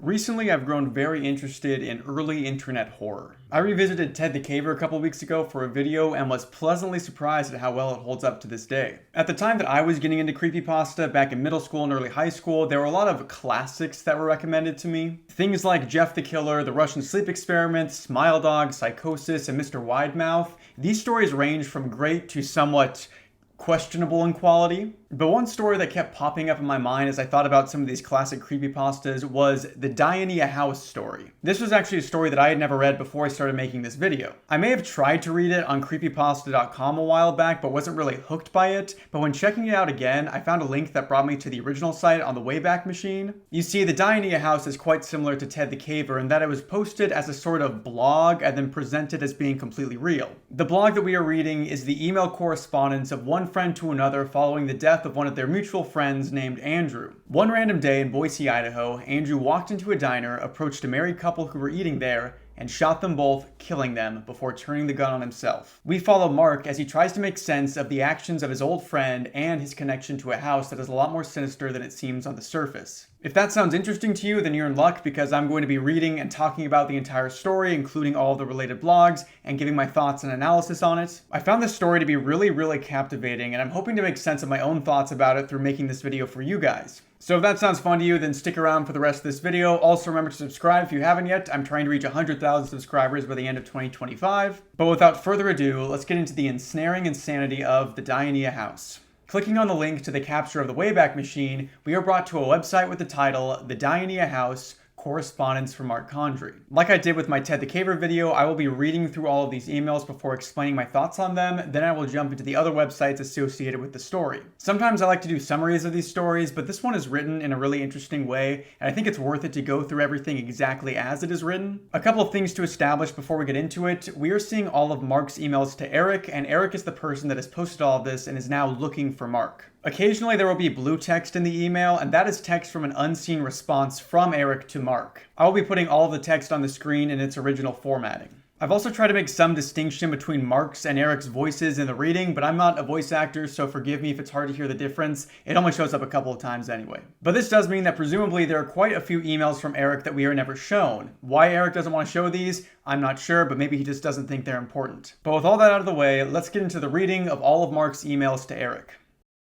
Recently, I've grown very interested in early internet horror. I revisited Ted the Caver a couple weeks ago for a video and was pleasantly surprised at how well it holds up to this day. At the time that I was getting into creepypasta, back in middle school and early high school, there were a lot of classics that were recommended to me. Things like Jeff the Killer, The Russian Sleep Experiment, Smile Dog, Psychosis, and Mr. Widemouth. These stories range from great to somewhat questionable in quality. But one story that kept popping up in my mind as I thought about some of these classic creepypastas was the Dionaea house story. This was actually a story that I had never read before I started making this video. I may have tried to read it on creepypasta.com a while back, but wasn't really hooked by it. But when checking it out again, I found a link that brought me to the original site on the Wayback Machine. You see, the Dionaea house is quite similar to Ted the Caver in that it was posted as a sort of blog and then presented as being completely real. The blog that we are reading is the email correspondence of one friend to another following the death of one of their mutual friends named Andrew. One random day in Boise, Idaho, Andrew walked into a diner, approached a married couple who were eating there, and shot them both, killing them before turning the gun on himself. We follow Mark as he tries to make sense of the actions of his old friend and his connection to a house that is a lot more sinister than it seems on the surface. If that sounds interesting to you, then you're in luck because I'm going to be reading and talking about the entire story, including all of the related blogs, and giving my thoughts and analysis on it. I found this story to be really captivating, and I'm hoping to make sense of my own thoughts about it through making this video for you guys. So if that sounds fun to you, then stick around for the rest of this video. Also remember to subscribe if you haven't yet. I'm trying to reach 100,000 subscribers by the end of 2025. But without further ado, let's get into the ensnaring insanity of the Dionaea house. Clicking on the link to the capture of the Wayback Machine, we are brought to a website with the title, The Dionaea House, Correspondence from Mark Condrey. Like I did with my Ted the Caver video, I will be reading through all of these emails before explaining my thoughts on them, then I will jump into the other websites associated with the story. Sometimes I like to do summaries of these stories, but this one is written in a really interesting way, and I think it's worth it to go through everything exactly as it is written. A couple of things to establish before we get into it. We are seeing all of Mark's emails to Eric, and Eric is the person that has posted all of this and is now looking for Mark. Occasionally there will be blue text in the email, and that is text from an unseen response from Eric to Mark. I will be putting all of the text on the screen in its original formatting. I've also tried to make some distinction between Mark's and Eric's voices in the reading, but I'm not a voice actor, so forgive me if it's hard to hear the difference. It only shows up a couple of times anyway. But this does mean that presumably there are quite a few emails from Eric that we are never shown. Why Eric doesn't want to show these, I'm not sure, but maybe he just doesn't think they're important. But with all that out of the way, let's get into the reading of all of Mark's emails to Eric.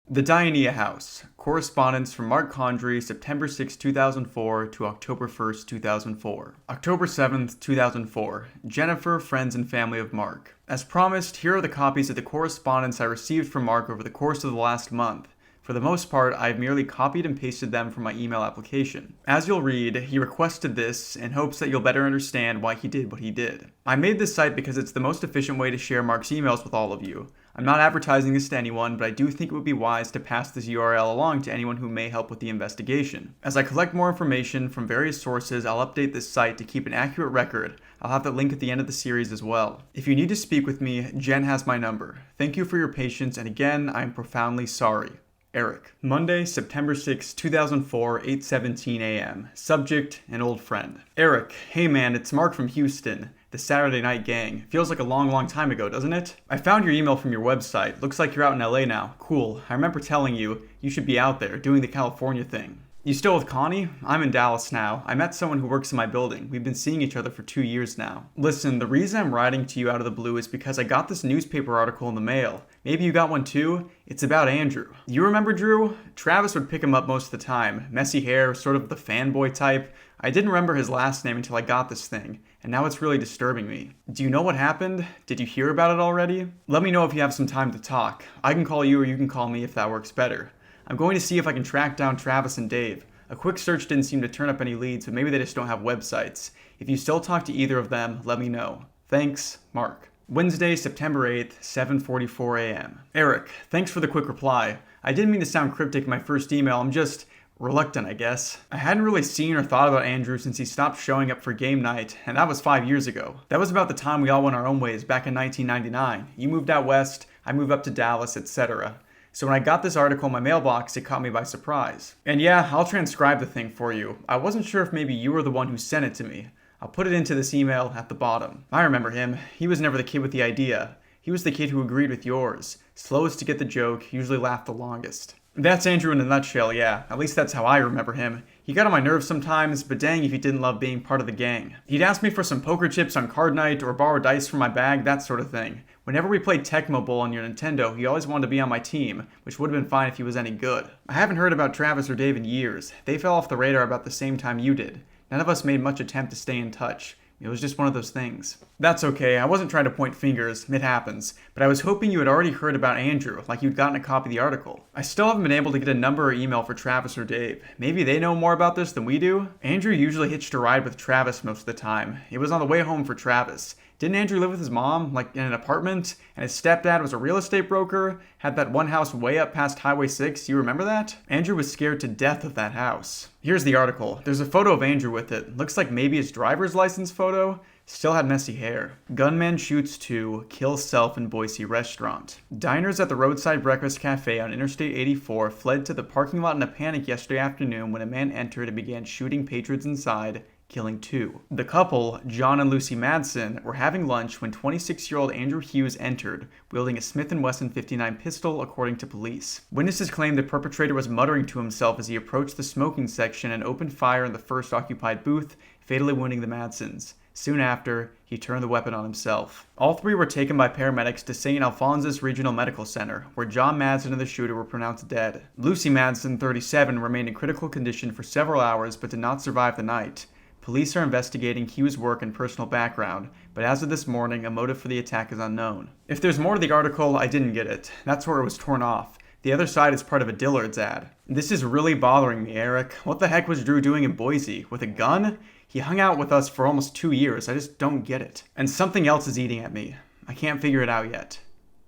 The Dionaea House. Correspondence from Mark Condrey, September 6, 2004 to October 1, 2004. October 7, 2004. Jennifer, friends and family of Mark. As promised, here are the copies of the correspondence I received from Mark over the course of the last month. For the most part, I have merely copied and pasted them from my email application. As you'll read, he requested this in hopes that you'll better understand why he did what he did. I made this site because it's the most efficient way to share Mark's emails with all of you. I'm not advertising this to anyone, but I do think it would be wise to pass this URL along to anyone who may help with the investigation. As I collect more information from various sources, I'll update this site to keep an accurate record. I'll have the link at the end of the series as well. If you need to speak with me, Jen has my number. Thank you for your patience, and again, I am profoundly sorry. Eric. Monday, September 6, 2004, 8:17 a.m. Subject, an old friend. Eric, hey man, it's Mark from Houston. The Saturday Night Gang. Feels like a long time ago, doesn't it? I found your email from your website. Looks like you're out in LA now. Cool. I remember telling you, you should be out there, doing the California thing. You still with Connie? I'm in Dallas now. I met someone who works in my building. We've been seeing each other for 2 years now. Listen, the reason I'm writing to you out of the blue is because I got this newspaper article in the mail. Maybe you got one too? It's about Andrew. You remember Drew? Travis would pick him up most of the time. Messy hair, sort of the fanboy type. I didn't remember his last name until I got this thing, and now it's really disturbing me. Do you know what happened? Did you hear about it already? Let me know if you have some time to talk. I can call you or you can call me if that works better. I'm going to see if I can track down Travis and Dave. A quick search didn't seem to turn up any leads, but maybe they just don't have websites. If you still talk to either of them, let me know. Thanks, Mark. Wednesday, September 8th, 7:44 a.m. Eric, thanks for the quick reply. I didn't mean to sound cryptic in my first email, I'm just reluctant, I guess. I hadn't really seen or thought about Andrew since he stopped showing up for game night, and that was 5 years ago. That was about the time we all went our own ways back in 1999. You moved out west, I moved up to Dallas, etc. So when I got this article in my mailbox, it caught me by surprise. And yeah, I'll transcribe the thing for you. I wasn't sure if maybe you were the one who sent it to me. I'll put it into this email at the bottom. I remember him. He was never the kid with the idea. He was the kid who agreed with yours. Slowest to get the joke, usually laughed the longest. That's Andrew in a nutshell, yeah. At least that's how I remember him. He got on my nerves sometimes, but dang if he didn't love being part of the gang. He'd ask me for some poker chips on card night or borrow dice from my bag, that sort of thing. Whenever we played Tecmo Bowl on your Nintendo, he always wanted to be on my team, which would have been fine if he was any good. I haven't heard about Travis or Dave in years. They fell off the radar about the same time you did. None of us made much attempt to stay in touch. It was just one of those things. That's okay, I wasn't trying to point fingers, it happens, but I was hoping you had already heard about Andrew, like you'd gotten a copy of the article. I still haven't been able to get a number or email for Travis or Dave. Maybe they know more about this than we do? Andrew usually hitched a ride with Travis most of the time. It was on the way home for Travis. Didn't Andrew live with his mom, like in an apartment? And his stepdad was a real estate broker? Had that one house way up past Highway 6, you remember that? Andrew was scared to death of that house. Here's the article. There's a photo of Andrew with it. Looks like maybe his driver's license photo. Still had messy hair. Gunman shoots 2, kills self in Boise restaurant. Diners at the roadside breakfast cafe on Interstate 84 fled to the parking lot in a panic yesterday afternoon when a man entered and began shooting patrons inside, killing 2. The couple, John and Lucy Madsen, were having lunch when 26-year-old Andrew Hughes entered, wielding a Smith & Wesson .59 pistol, according to police. Witnesses claim the perpetrator was muttering to himself as he approached the smoking section and opened fire in the first occupied booth, fatally wounding the Madsens. Soon after, he turned the weapon on himself. All 3 were taken by paramedics to St. Alphonsus Regional Medical Center, where John Madsen and the shooter were pronounced dead. Lucy Madsen, 37, remained in critical condition for several hours but did not survive the night. Police are investigating Hughes' work and personal background, but as of this morning, a motive for the attack is unknown. If there's more to the article, I didn't get it. That's where it was torn off. The other side is part of a Dillard's ad. This is really bothering me, Eric. What the heck was Drew doing in Boise? With a gun? He hung out with us for almost 2 years. I just don't get it. And something else is eating at me. I can't figure it out yet.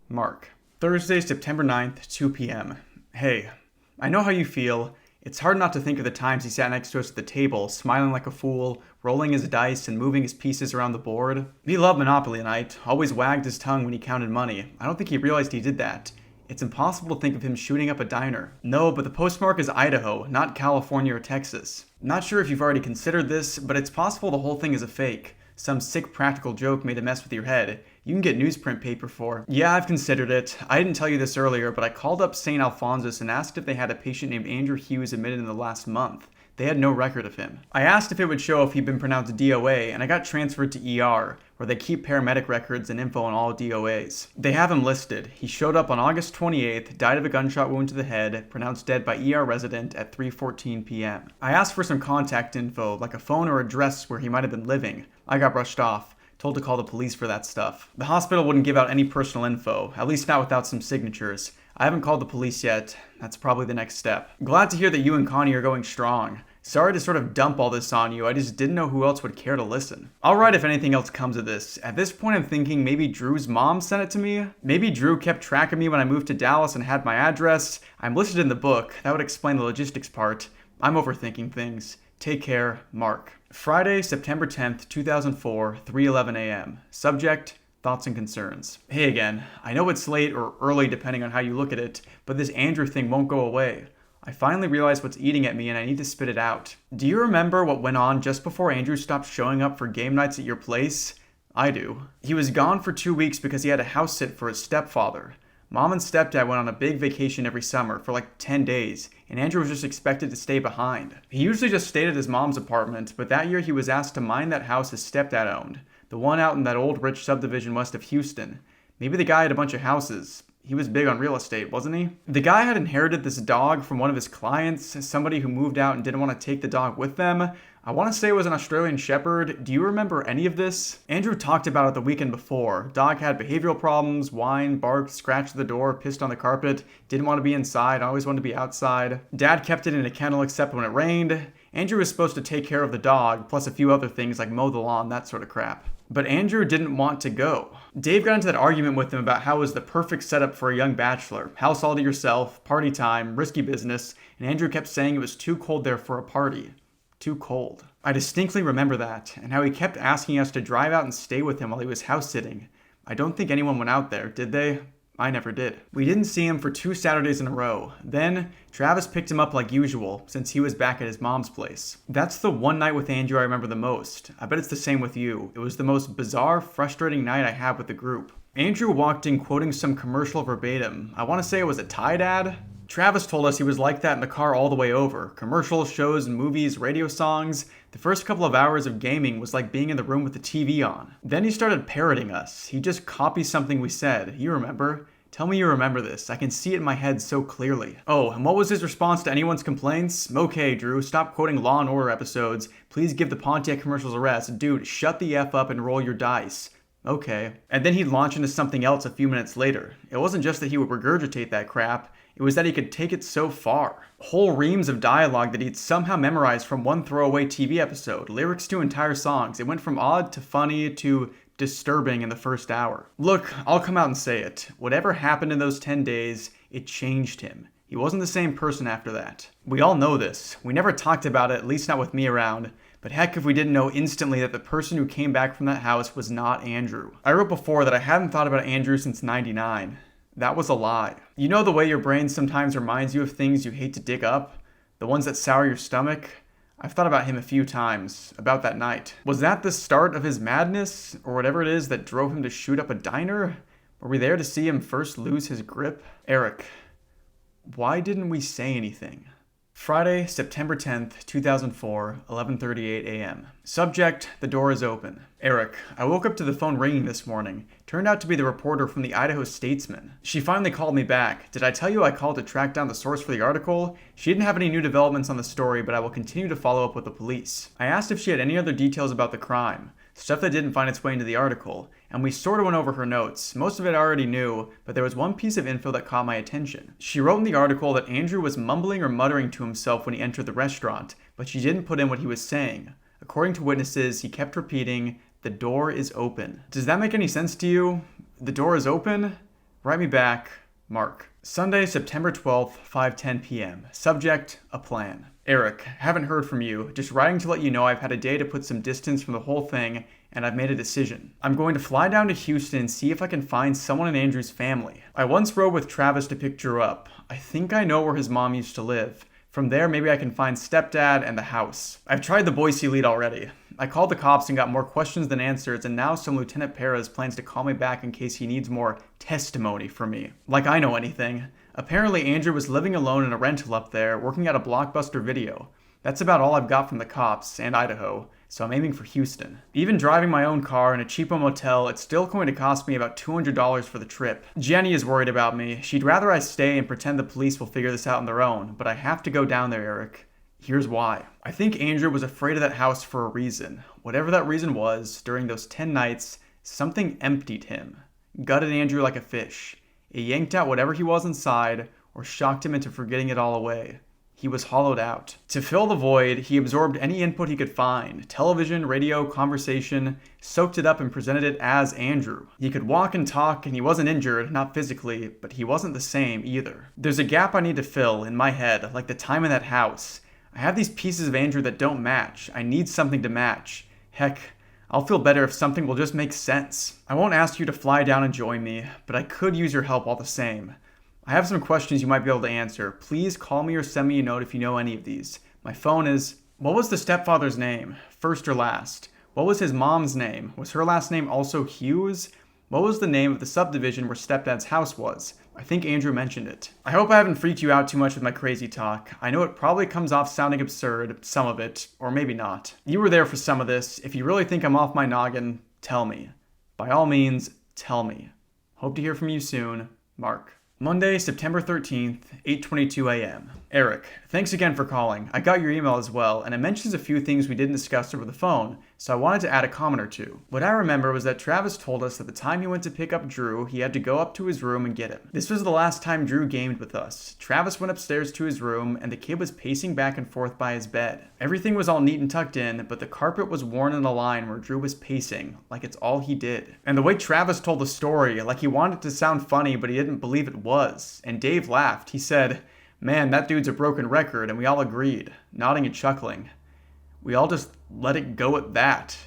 Mark. Thursday, September 9th, 2 p.m. Hey, I know how you feel. It's hard not to think of the times he sat next to us at the table, smiling like a fool, rolling his dice and moving his pieces around the board. He loved Monopoly night, always wagged his tongue when he counted money. I don't think he realized he did that. It's impossible to think of him shooting up a diner. No, but the postmark is Idaho, not California or Texas. Not sure if you've already considered this, but it's possible the whole thing is a fake. Some sick practical joke made to mess with your head. You can get newsprint paper for. Yeah, I've considered it. I didn't tell you this earlier, but I called up St. Alphonsus and asked if they had a patient named Andrew Hughes admitted in the last month. They had no record of him. I asked if it would show if he'd been pronounced DOA, and I got transferred to ER, where they keep paramedic records and info on all DOAs. They have him listed. He showed up on August 28th, died of a gunshot wound to the head, pronounced dead by ER resident at 3:14 p.m. I asked for some contact info, like a phone or address where he might have been living. I got brushed off. Told to call the police for that stuff. The hospital wouldn't give out any personal info, at least not without some signatures. I haven't called the police yet. That's probably the next step. Glad to hear that you and Connie are going strong. Sorry to sort of dump all this on you, I just didn't know who else would care to listen. Alright if anything else comes of this. At this point I'm thinking maybe Drew's mom sent it to me? Maybe Drew kept track of me when I moved to Dallas and had my address. I'm listed in the book. That would explain the logistics part. I'm overthinking things. Take care, Mark. Friday, September 10th, 2004, 3:11 a.m. Subject, thoughts and concerns. Hey again, I know it's late or early depending on how you look at it, but this Andrew thing won't go away. I finally realized what's eating at me and I need to spit it out. Do you remember what went on just before Andrew stopped showing up for game nights at your place? I do. He was gone for 2 weeks because he had a house sit for his stepfather. Mom and stepdad went on a big vacation every summer for like 10 days, and Andrew was just expected to stay behind. He usually just stayed at his mom's apartment, but that year he was asked to mind that house his stepdad owned, the one out in that old rich subdivision west of Houston. Maybe the guy had a bunch of houses. He was big on real estate, wasn't he? The guy had inherited this dog from one of his clients, somebody who moved out and didn't want to take the dog with them. I want to say it was an Australian Shepherd. Do you remember any of this? Andrew talked about it the weekend before. Dog had behavioral problems, whined, barked, scratched the door, pissed on the carpet, didn't want to be inside, always wanted to be outside. Dad kept it in a kennel except when it rained. Andrew was supposed to take care of the dog, plus a few other things like mow the lawn, that sort of crap. But Andrew didn't want to go. Dave got into that argument with him about how it was the perfect setup for a young bachelor. House all to yourself, party time, risky business, and Andrew kept saying it was too cold there for a party. Too cold. I distinctly remember that, and how he kept asking us to drive out and stay with him while he was house sitting. I don't think anyone went out there, did they? I never did. We didn't see him for 2 Saturdays in a row. Then, Travis picked him up like usual, since he was back at his mom's place. That's the one night with Andrew I remember the most. I bet it's the same with you. It was the most bizarre, frustrating night I had with the group. Andrew walked in quoting some commercial verbatim. I want to say it was a Tide ad. Travis told us he was like that in the car all the way over. Commercials, shows, movies, radio songs. The first couple of hours of gaming was like being in the room with the TV on. Then he started parroting us. He just copied something we said. You remember? Tell me you remember this. I can see it in my head so clearly. Oh, and what was his response to anyone's complaints? Okay, Drew, stop quoting Law & Order episodes. Please give the Pontiac commercials a rest. Dude, shut the F up and roll your dice. Okay. And then he'd launch into something else a few minutes later. It wasn't just that he would regurgitate that crap, it was that he could take it so far. Whole reams of dialogue that he'd somehow memorized from one throwaway TV episode, lyrics to entire songs. It went from odd to funny to disturbing in the first hour. Look, I'll come out and say it. Whatever happened in those 10 days, it changed him. He wasn't the same person after that. We all know this. We never talked about it, at least not with me around. But heck if we didn't know instantly that the person who came back from that house was not Andrew. I wrote before that I hadn't thought about Andrew since '99. That was a lie. You know the way your brain sometimes reminds you of things you hate to dig up? The ones that sour your stomach? I've thought about him a few times, about that night. Was that the start of his madness, or whatever it is that drove him to shoot up a diner? Were we there to see him first lose his grip? Eric, why didn't we say anything? Friday, September 10th, 2004, 11:38 a.m. Subject, the door is open. Eric, I woke up to the phone ringing this morning. Turned out to be the reporter from the Idaho Statesman. She finally called me back. Did I tell you I called to track down the source for the article? She didn't have any new developments on the story, but I will continue to follow up with the police. I asked if she had any other details about the crime. Stuff that didn't find its way into the article, and we sort of went over her notes. Most of it I already knew, but there was one piece of info that caught my attention. She wrote in the article that Andrew was mumbling or muttering to himself when he entered the restaurant, but she didn't put in what he was saying. According to witnesses, he kept repeating, "The door is open." Does that make any sense to you? The door is open? Write me back, Mark. Sunday, September 12th, 5:10 p.m. Subject, a plan. Eric, haven't heard from you. Just writing to let you know I've had a day to put some distance from the whole thing, and I've made a decision. I'm going to fly down to Houston and see if I can find someone in Andrew's family. I once rode with Travis to pick Drew up. I think I know where his mom used to live. From there, maybe I can find stepdad and the house. I've tried the Boise lead already. I called the cops and got more questions than answers, and now some Lieutenant Perez plans to call me back in case he needs more testimony from me. Like I know anything. Apparently Andrew was living alone in a rental up there, working at a Blockbuster Video. That's about all I've got from the cops, and Idaho, so I'm aiming for Houston. Even driving my own car in a cheapo motel, it's still going to cost me about $200 for the trip. Jenny is worried about me. She'd rather I stay and pretend the police will figure this out on their own, but I have to go down there, Eric. Here's why. I think Andrew was afraid of that house for a reason. Whatever that reason was, during those 10 nights, something emptied him. Gutted Andrew like a fish. It yanked out whatever he was inside, or shocked him into forgetting it all away. He was hollowed out. To fill the void, he absorbed any input he could find. Television, radio, conversation, soaked it up and presented it as Andrew. He could walk and talk, and he wasn't injured, not physically, but he wasn't the same either. There's a gap I need to fill in my head, like the time in that house. I have these pieces of Andrew that don't match. I need something to match. Heck, I'll feel better if something will just make sense. I won't ask you to fly down and join me, but I could use your help all the same. I have some questions you might be able to answer. Please call me or send me a note if you know any of these. My phone is... What was the stepfather's name? First or last? What was his mom's name? Was her last name also Hughes? What was the name of the subdivision where stepdad's house was? I think Andrew mentioned it. I hope I haven't freaked you out too much with my crazy talk. I know it probably comes off sounding absurd, some of it, or maybe not. You were there for some of this. If you really think I'm off my noggin, tell me. By all means, tell me. Hope to hear from you soon, Mark. Monday, September 13th, 8:22 a.m. Eric, thanks again for calling. I got your email as well, and it mentions a few things we didn't discuss over the phone, so I wanted to add a comment or two. What I remember was that Travis told us that the time he went to pick up Drew, he had to go up to his room and get him. This was the last time Drew gamed with us. Travis went upstairs to his room, and the kid was pacing back and forth by his bed. Everything was all neat and tucked in, but the carpet was worn in a line where Drew was pacing, like it's all he did. And the way Travis told the story, like he wanted it to sound funny, but he didn't believe it was. And Dave laughed. He said, "Man, that dude's a broken record," and we all agreed, nodding and chuckling. We all just let it go at that,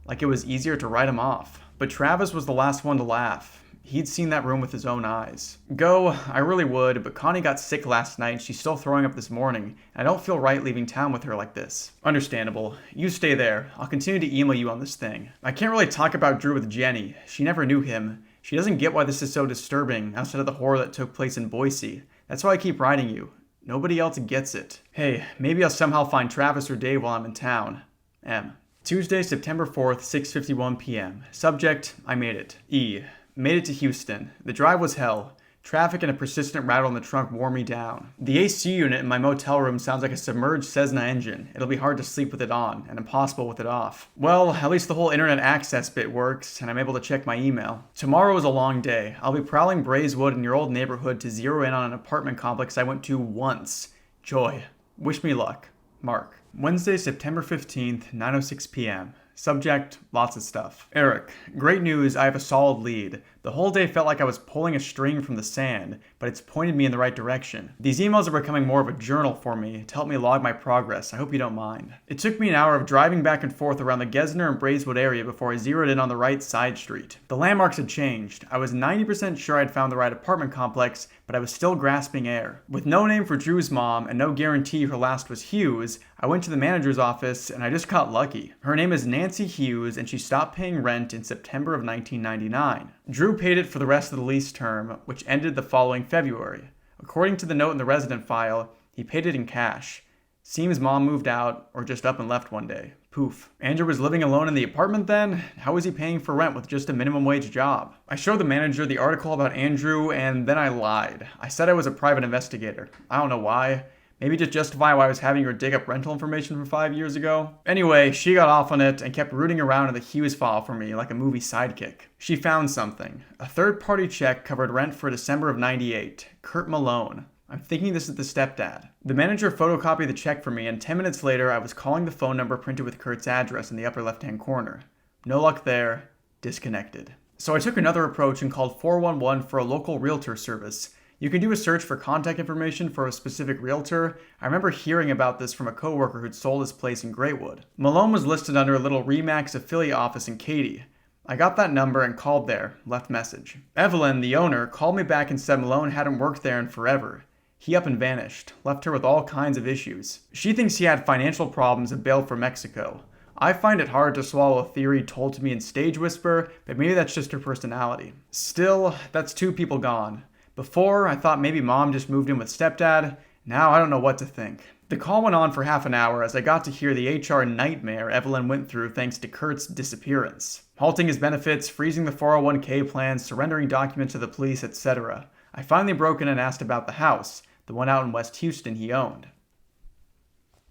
like it was easier to write him off. But Travis was the last one to laugh. He'd seen that room with his own eyes. Go, I really would, but Connie got sick last night and she's still throwing up this morning, and I don't feel right leaving town with her like this. Understandable. You stay there. I'll continue to email you on this thing. I can't really talk about Drew with Jenny. She never knew him. She doesn't get why this is so disturbing outside of the horror that took place in Boise. That's why I keep writing you. Nobody else gets it. Hey, maybe I'll somehow find Travis or Dave while I'm in town. M. Tuesday, September 4th, 6:51 p.m. Subject, I made it. E. Made it to Houston. The drive was hell. Traffic and a persistent rattle in the trunk wore me down. The AC unit in my motel room sounds like a submerged Cessna engine. It'll be hard to sleep with it on, and impossible with it off. Well, at least the whole internet access bit works, and I'm able to check my email. Tomorrow is a long day. I'll be prowling Braeswood in your old neighborhood to zero in on an apartment complex I went to once. Joy. Wish me luck. Mark. Wednesday, September 15th, 9:06 p.m. Subject, lots of stuff. Eric, great news, I have a solid lead. The whole day felt like I was pulling a string from the sand, but it's pointed me in the right direction. These emails are becoming more of a journal for me to help me log my progress. I hope you don't mind. It took me an hour of driving back and forth around the Gesner and Braeswood area before I zeroed in on the right side street. The landmarks had changed. I was 90% sure I'd found the right apartment complex, but I was still grasping air. With no name for Drew's mom and no guarantee her last was Hughes, I went to the manager's office and I just got lucky. Her name is Nancy Hughes and she stopped paying rent in September of 1999. Drew paid it for the rest of the lease term, which ended the following February. According to the note in the resident file, he paid it in cash. Seems mom moved out or just up and left one day. Poof. Andrew was living alone in the apartment then? How was he paying for rent with just a minimum wage job? I showed the manager the article about Andrew and then I lied. I said I was a private investigator. I don't know why. Maybe to justify why I was having her dig up rental information from 5 years ago. Anyway, she got off on it and kept rooting around in the Hughes file for me like a movie sidekick. She found something. A third-party check covered rent for December of '98. Kurt Malone. I'm thinking this is the stepdad. The manager photocopied the check for me and 10 minutes later I was calling the phone number printed with Kurt's address in the upper left-hand corner. No luck there. Disconnected. So I took another approach and called 411 for a local realtor service. You can do a search for contact information for a specific realtor. I remember hearing about this from a coworker who'd sold his place in Graywood. Malone was listed under a little Remax affiliate office in Katy. I got that number and called there, left message. Evelyn, the owner, called me back and said Malone hadn't worked there in forever. He up and vanished, left her with all kinds of issues. She thinks he had financial problems and bailed for Mexico. I find it hard to swallow a theory told to me in Stage Whisper, but maybe that's just her personality. Still, that's 2 people gone. Before, I thought maybe mom just moved in with stepdad. Now I don't know what to think. The call went on for half an hour as I got to hear the HR nightmare Evelyn went through thanks to Kurt's disappearance. Halting his benefits, freezing the 401k plan, surrendering documents to the police, etc. I finally broke in and asked about the house, the one out in West Houston he owned.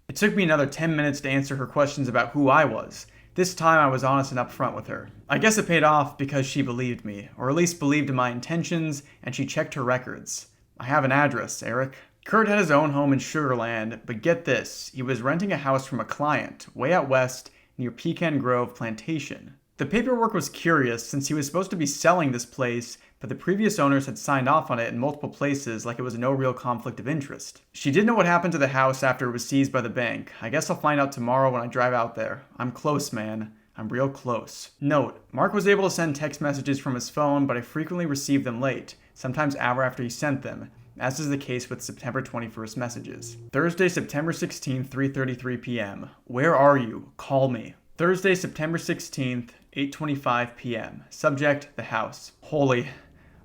It took me another 10 minutes to answer her questions about who I was. This time I was honest and upfront with her. I guess it paid off because she believed me, or at least believed in my intentions, and she checked her records. I have an address, Eric. Kurt had his own home in Sugar Land, but get this, he was renting a house from a client, way out west, near Pecan Grove Plantation. The paperwork was curious since he was supposed to be selling this place, but the previous owners had signed off on it in multiple places like it was no real conflict of interest. She did know what happened to the house after it was seized by the bank. I guess I'll find out tomorrow when I drive out there. I'm close, man. I'm real close. Note, Mark was able to send text messages from his phone, but I frequently received them late, sometimes hour after he sent them, as is the case with September 21st messages. Thursday, September 16th, 3:33 p.m. Where are you? Call me. Thursday, September 16th, 8:25 p.m. Subject, the house. Holy.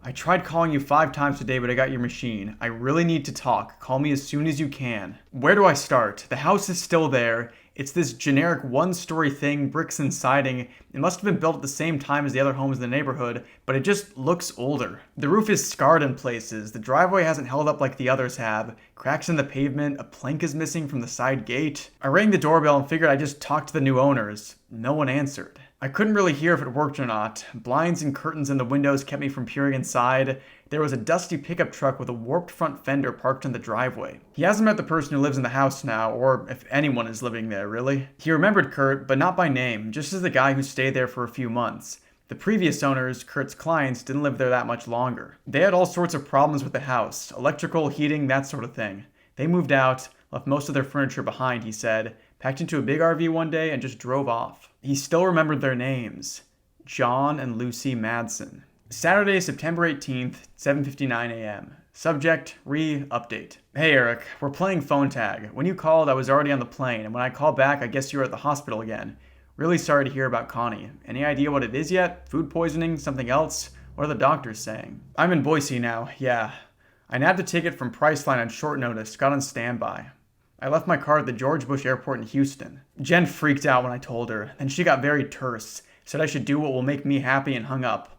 I tried calling you 5 times today, but I got your machine. I really need to talk. Call me as soon as you can. Where do I start? The house is still there. It's this generic one-story thing, bricks and siding. It must have been built at the same time as the other homes in the neighborhood, but it just looks older. The roof is scarred in places. The driveway hasn't held up like the others have. Cracks in the pavement. A plank is missing from the side gate. I rang the doorbell and figured I'd just talk to the new owners. No one answered. I couldn't really hear if it worked or not. Blinds and curtains in the windows kept me from peering inside. There was a dusty pickup truck with a warped front fender parked in the driveway. He hasn't met the person who lives in the house now, or if anyone is living there, really. He remembered Kurt, but not by name, just as the guy who stayed there for a few months. The previous owners, Kurt's clients, didn't live there that much longer. They had all sorts of problems with the house, electrical, heating, that sort of thing. They moved out, left most of their furniture behind, he said, packed into a big RV one day and just drove off. He still remembered their names. John and Lucy Madsen. Saturday, September 18th, 7:59 a.m. Subject, update. Hey Eric, we're playing phone tag. When you called, I was already on the plane, and when I called back, I guess you were at the hospital again. Really sorry to hear about Connie. Any idea what it is yet? Food poisoning? Something else? What are the doctors saying? I'm in Boise now, yeah. I nabbed a ticket from Priceline on short notice, got on standby. I left my car at the George Bush Airport in Houston. Jen freaked out when I told her, then she got very terse, said I should do what will make me happy and hung up.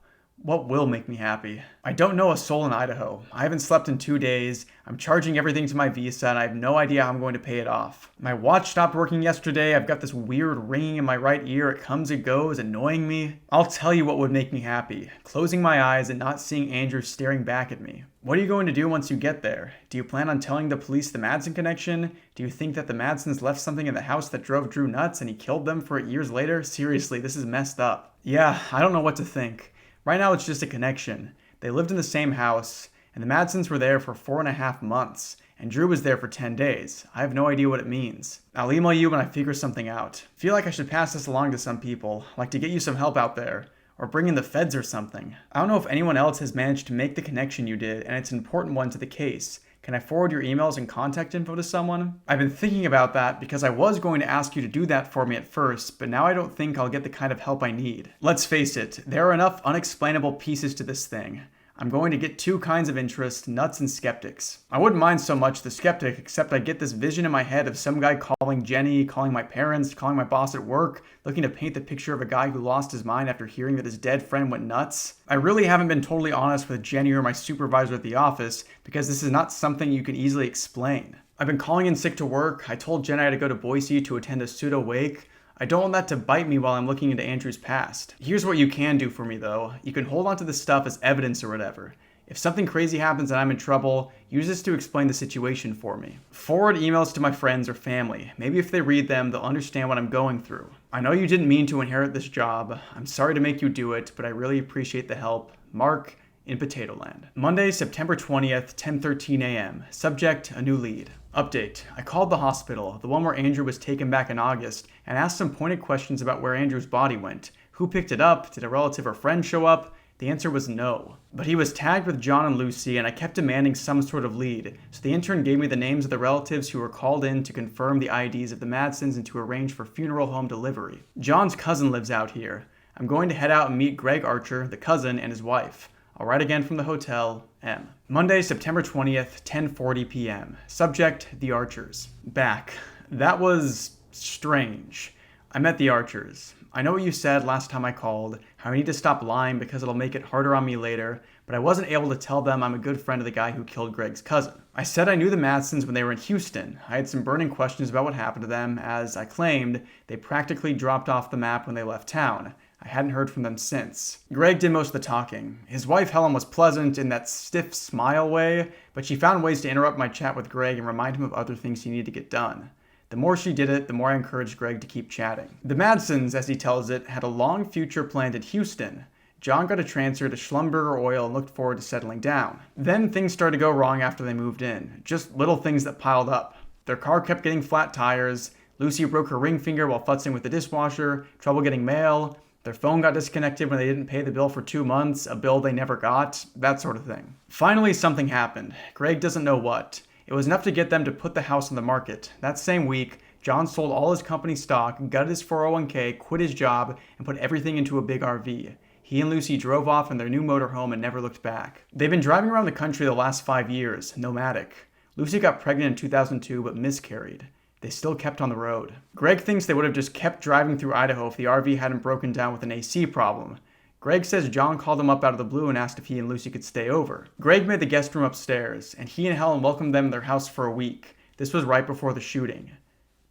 What will make me happy? I don't know a soul in Idaho. I haven't slept in 2 days. I'm charging everything to my Visa and I have no idea how I'm going to pay it off. My watch stopped working yesterday. I've got this weird ringing in my right ear. It comes and goes, annoying me. I'll tell you what would make me happy. Closing my eyes and not seeing Andrew staring back at me. What are you going to do once you get there? Do you plan on telling the police the Madsen connection? Do you think that the Madsens left something in the house that drove Drew nuts and he killed them for it years later? Seriously, this is messed up. Yeah, I don't know what to think. Right now it's just a connection. They lived in the same house, and the Madsens were there for 4.5 months, and Drew was there for 10 days. I have no idea what it means. I'll email you when I figure something out. Feel like I should pass this along to some people, like to get you some help out there, or bring in the feds or something. I don't know if anyone else has managed to make the connection you did, and it's an important one to the case. Can I forward your emails and contact info to someone? I've been thinking about that because I was going to ask you to do that for me at first, but now I don't think I'll get the kind of help I need. Let's face it, there are enough unexplainable pieces to this thing. I'm going to get 2 kinds of interest, nuts and skeptics. I wouldn't mind so much the skeptic, except I get this vision in my head of some guy calling Jenny, calling my parents, calling my boss at work, looking to paint the picture of a guy who lost his mind after hearing that his dead friend went nuts. I really haven't been totally honest with Jenny or my supervisor at the office, because this is not something you can easily explain. I've been calling in sick to work. I told Jenny I had to go to Boise to attend a pseudo wake. I don't want that to bite me while I'm looking into Andrew's past. Here's what you can do for me though. You can hold on to this stuff as evidence or whatever. If something crazy happens and I'm in trouble, use this to explain the situation for me. Forward emails to my friends or family. Maybe if they read them, they'll understand what I'm going through. I know you didn't mean to inherit this job. I'm sorry to make you do it, but I really appreciate the help. Mark, in Potato Land. Monday, September 20th, 10:13 a.m. Subject, a new lead. Update. I called the hospital, the one where Andrew was taken back in August, and asked some pointed questions about where Andrew's body went. Who picked it up? Did a relative or friend show up? The answer was no. But he was tagged with John and Lucy, and I kept demanding some sort of lead, so the intern gave me the names of the relatives who were called in to confirm the IDs of the Madsens and to arrange for funeral home delivery. John's cousin lives out here. I'm going to head out and meet Greg Archer, the cousin, and his wife. I'll write again from the hotel, M. Monday, September 20th, 10:40 p.m. Subject, the Archers. Back. That was strange. I met the Archers. I know what you said last time I called, how I need to stop lying because it'll make it harder on me later, but I wasn't able to tell them I'm a good friend of the guy who killed Greg's cousin. I said I knew the Madsens when they were in Houston. I had some burning questions about what happened to them, as I claimed they practically dropped off the map when they left town. I hadn't heard from them since. Greg did most of the talking. His wife Helen was pleasant in that stiff smile way, but she found ways to interrupt my chat with Greg and remind him of other things he needed to get done. The more she did it, the more I encouraged Greg to keep chatting. The Madsens, as he tells it, had a long future planned at Houston. John got a transfer to Schlumberger Oil and looked forward to settling down. Then things started to go wrong after they moved in. Just little things that piled up. Their car kept getting flat tires, Lucy broke her ring finger while futzing with the dishwasher, trouble getting mail, their phone got disconnected when they didn't pay the bill for 2 months, a bill they never got, that sort of thing. Finally, something happened. Greg doesn't know what. It was enough to get them to put the house on the market. That same week, John sold all his company stock, gutted his 401k, quit his job, and put everything into a big RV. He and Lucy drove off in their new motorhome and never looked back. They've been driving around the country the last 5 years, nomadic. Lucy got pregnant in 2002 but miscarried. They still kept on the road. Greg thinks they would have just kept driving through Idaho if the RV hadn't broken down with an AC problem. Greg says John called him up out of the blue and asked if he and Lucy could stay over. Greg made the guest room upstairs, and he and Helen welcomed them in their house for a week. This was right before the shooting.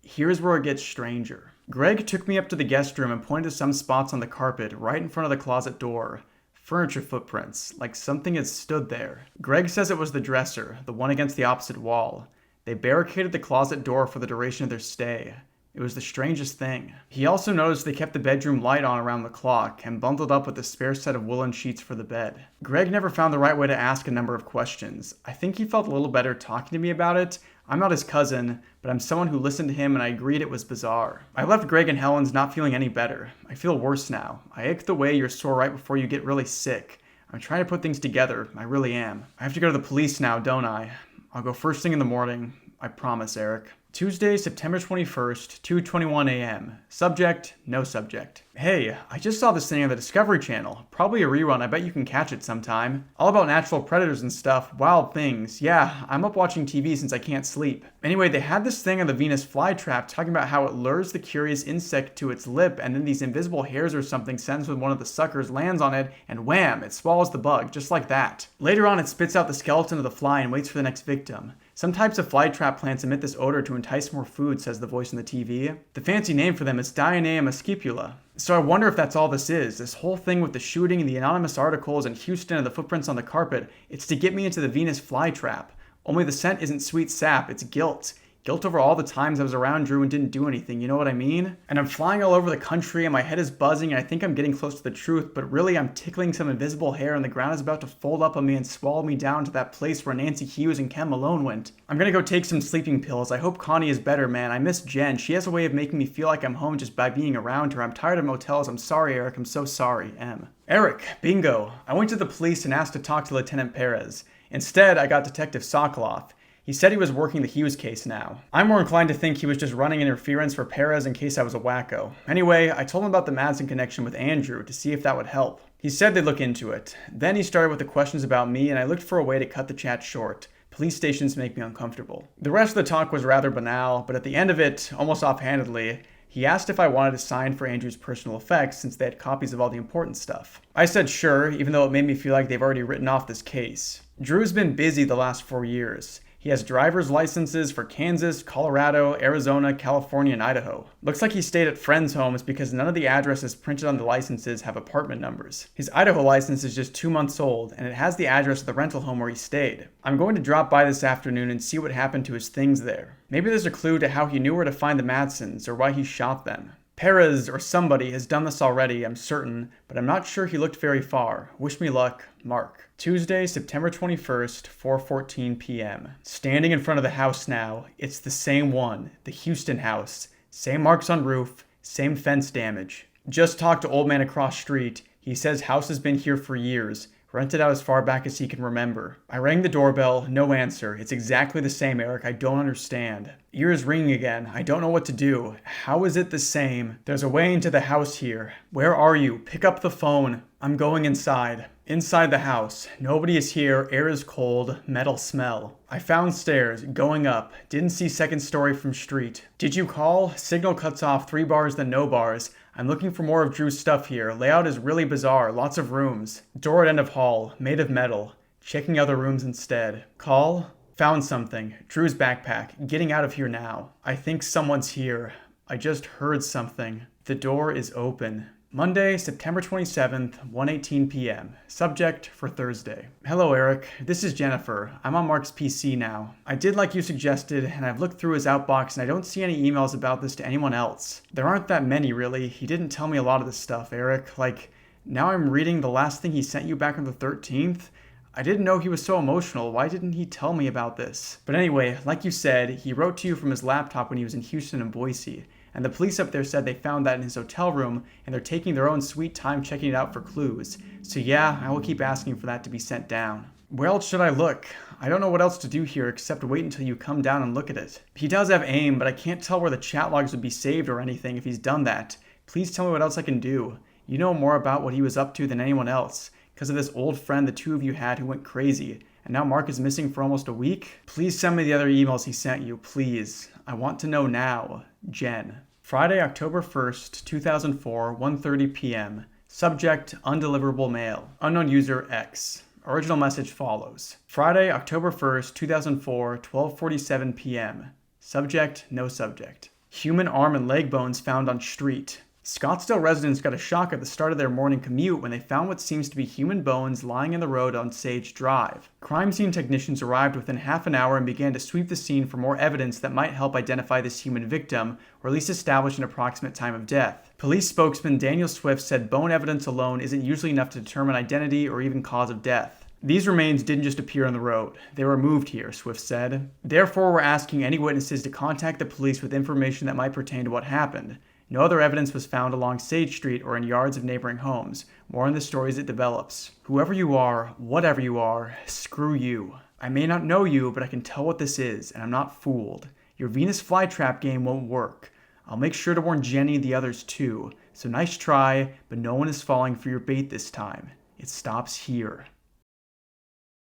Here's where it gets stranger. Greg took me up to the guest room and pointed to some spots on the carpet right in front of the closet door. Furniture footprints, like something had stood there. Greg says it was the dresser, the one against the opposite wall. They barricaded the closet door for the duration of their stay. It was the strangest thing. He also noticed they kept the bedroom light on around the clock and bundled up with a spare set of woolen sheets for the bed. Greg never found the right way to ask a number of questions. I think he felt a little better talking to me about it. I'm not his cousin, but I'm someone who listened to him and I agreed it was bizarre. I left Greg and Helen's not feeling any better. I feel worse now. I ache the way you're sore right before you get really sick. I'm trying to put things together. I really am. I have to go to the police now, don't I? I'll go first thing in the morning. I promise, Eric. Tuesday, September 21st, 2:21 a.m. Subject, no subject. Hey, I just saw this thing on the Discovery Channel. Probably a rerun, I bet you can catch it sometime. All about natural predators and stuff, wild things. Yeah, I'm up watching TV since I can't sleep. Anyway, they had this thing on the Venus flytrap talking about how it lures the curious insect to its lip and then these invisible hairs or something sends when one of the suckers lands on it and wham, it swallows the bug, just like that. Later on, it spits out the skeleton of the fly and waits for the next victim. Some types of flytrap plants emit this odor to entice more food, says the voice on the TV. The fancy name for them is Dionaea muscipula. So I wonder if that's all this is. This whole thing with the shooting and the anonymous articles and Houston and the footprints on the carpet, it's to get me into the Venus flytrap. Only the scent isn't sweet sap, it's guilt. Guilt over all the times I was around Drew and didn't do anything, you know what I mean? And I'm flying all over the country and my head is buzzing and I think I'm getting close to the truth, but really I'm tickling some invisible hair and the ground is about to fold up on me and swallow me down to that place where Nancy Hughes and Ken Malone went. I'm gonna go take some sleeping pills. I hope Connie is better, man. I miss Jen. She has a way of making me feel like I'm home just by being around her. I'm tired of motels. I'm sorry, Eric. I'm so sorry. M. Eric, bingo. I went to the police and asked to talk to Lieutenant Perez. Instead, I got Detective Sokoloff. He said he was working the Hughes case now. I'm more inclined to think he was just running interference for Perez in case I was a wacko. Anyway, I told him about the Madsen connection with Andrew to see if that would help. He said they'd look into it. Then he started with the questions about me and I looked for a way to cut the chat short. Police stations make me uncomfortable. The rest of the talk was rather banal, but at the end of it, almost offhandedly, he asked if I wanted to sign for Andrew's personal effects since they had copies of all the important stuff. I said sure, even though it made me feel like they've already written off this case. Drew's been busy the last 4 years. He has driver's licenses for Kansas, Colorado, Arizona, California, and Idaho. Looks like he stayed at friends' homes because none of the addresses printed on the licenses have apartment numbers. His Idaho license is just 2 months old, and it has the address of the rental home where he stayed. I'm going to drop by this afternoon and see what happened to his things there. Maybe there's a clue to how he knew where to find the Madsens or why he shot them. Perez or somebody has done this already, I'm certain, but I'm not sure he looked very far. Wish me luck, Mark. Tuesday, September 21st, 4:14 p.m. Standing in front of the house now. It's the same one, the Houston house. Same marks on roof, same fence damage. Just talked to old man across street. He says house has been here for years. Rented out as far back as he can remember. I rang the doorbell, no answer. It's exactly the same, Eric. I don't understand. Ears ringing again. I don't know what to do. How is it the same? There's a way into the house here. Where are you? Pick up the phone. I'm going inside. Inside the house. Nobody is here. Air is cold. Metal smell. I found stairs. Going up. Didn't see second story from street. Did you call? Signal cuts off 3 bars then no bars. I'm looking for more of Drew's stuff here. Layout is really bizarre. Lots of rooms. Door at end of hall. Made of metal. Checking other rooms instead. Call? Found something. Drew's backpack. Getting out of here now. I think someone's here. I just heard something. The door is open. Monday, September 27th, 1:18 p.m. Subject for Thursday. Hello, Eric. This is Jennifer. I'm on Mark's PC now. I did like you suggested, and I've looked through his outbox, and I don't see any emails about this to anyone else. There aren't that many, really. He didn't tell me a lot of this stuff, Eric. Like, now I'm reading the last thing he sent you back on the 13th. I didn't know he was so emotional. Why didn't he tell me about this? But anyway, like you said, he wrote to you from his laptop when he was in Houston and Boise. And the police up there said they found that in his hotel room, and they're taking their own sweet time checking it out for clues. So yeah, I will keep asking for that to be sent down. Where else should I look? I don't know what else to do here except wait until you come down and look at it. He does have AIM, but I can't tell where the chat logs would be saved or anything if he's done that. Please tell me what else I can do. You know more about what he was up to than anyone else, because of this old friend the two of you had who went crazy. And now Mark is missing for almost a week? Please send me the other emails he sent you, please. I want to know now. Jen. Friday, October 1st, 2004, 1:30 p.m. Subject, undeliverable mail. Unknown user X. Original message follows. Friday, October 1st, 2004, 12:47 p.m. Subject, no subject. Human arm and leg bones found on street. Scottsdale residents got a shock at the start of their morning commute when they found what seems to be human bones lying in the road on Sage Drive. Crime scene technicians arrived within half an hour and began to sweep the scene for more evidence that might help identify this human victim, or at least establish an approximate time of death. Police spokesman Daniel Swift said bone evidence alone isn't usually enough to determine identity or even cause of death. These remains didn't just appear on the road. They were moved here, Swift said. Therefore, we're asking any witnesses to contact the police with information that might pertain to what happened. No other evidence was found along Sage Street or in yards of neighboring homes. More in the story as it develops. Whoever you are, whatever you are, screw you. I may not know you, but I can tell what this is, and I'm not fooled. Your Venus flytrap game won't work. I'll make sure to warn Jenny and the others too. So nice try, but no one is falling for your bait this time. It stops here.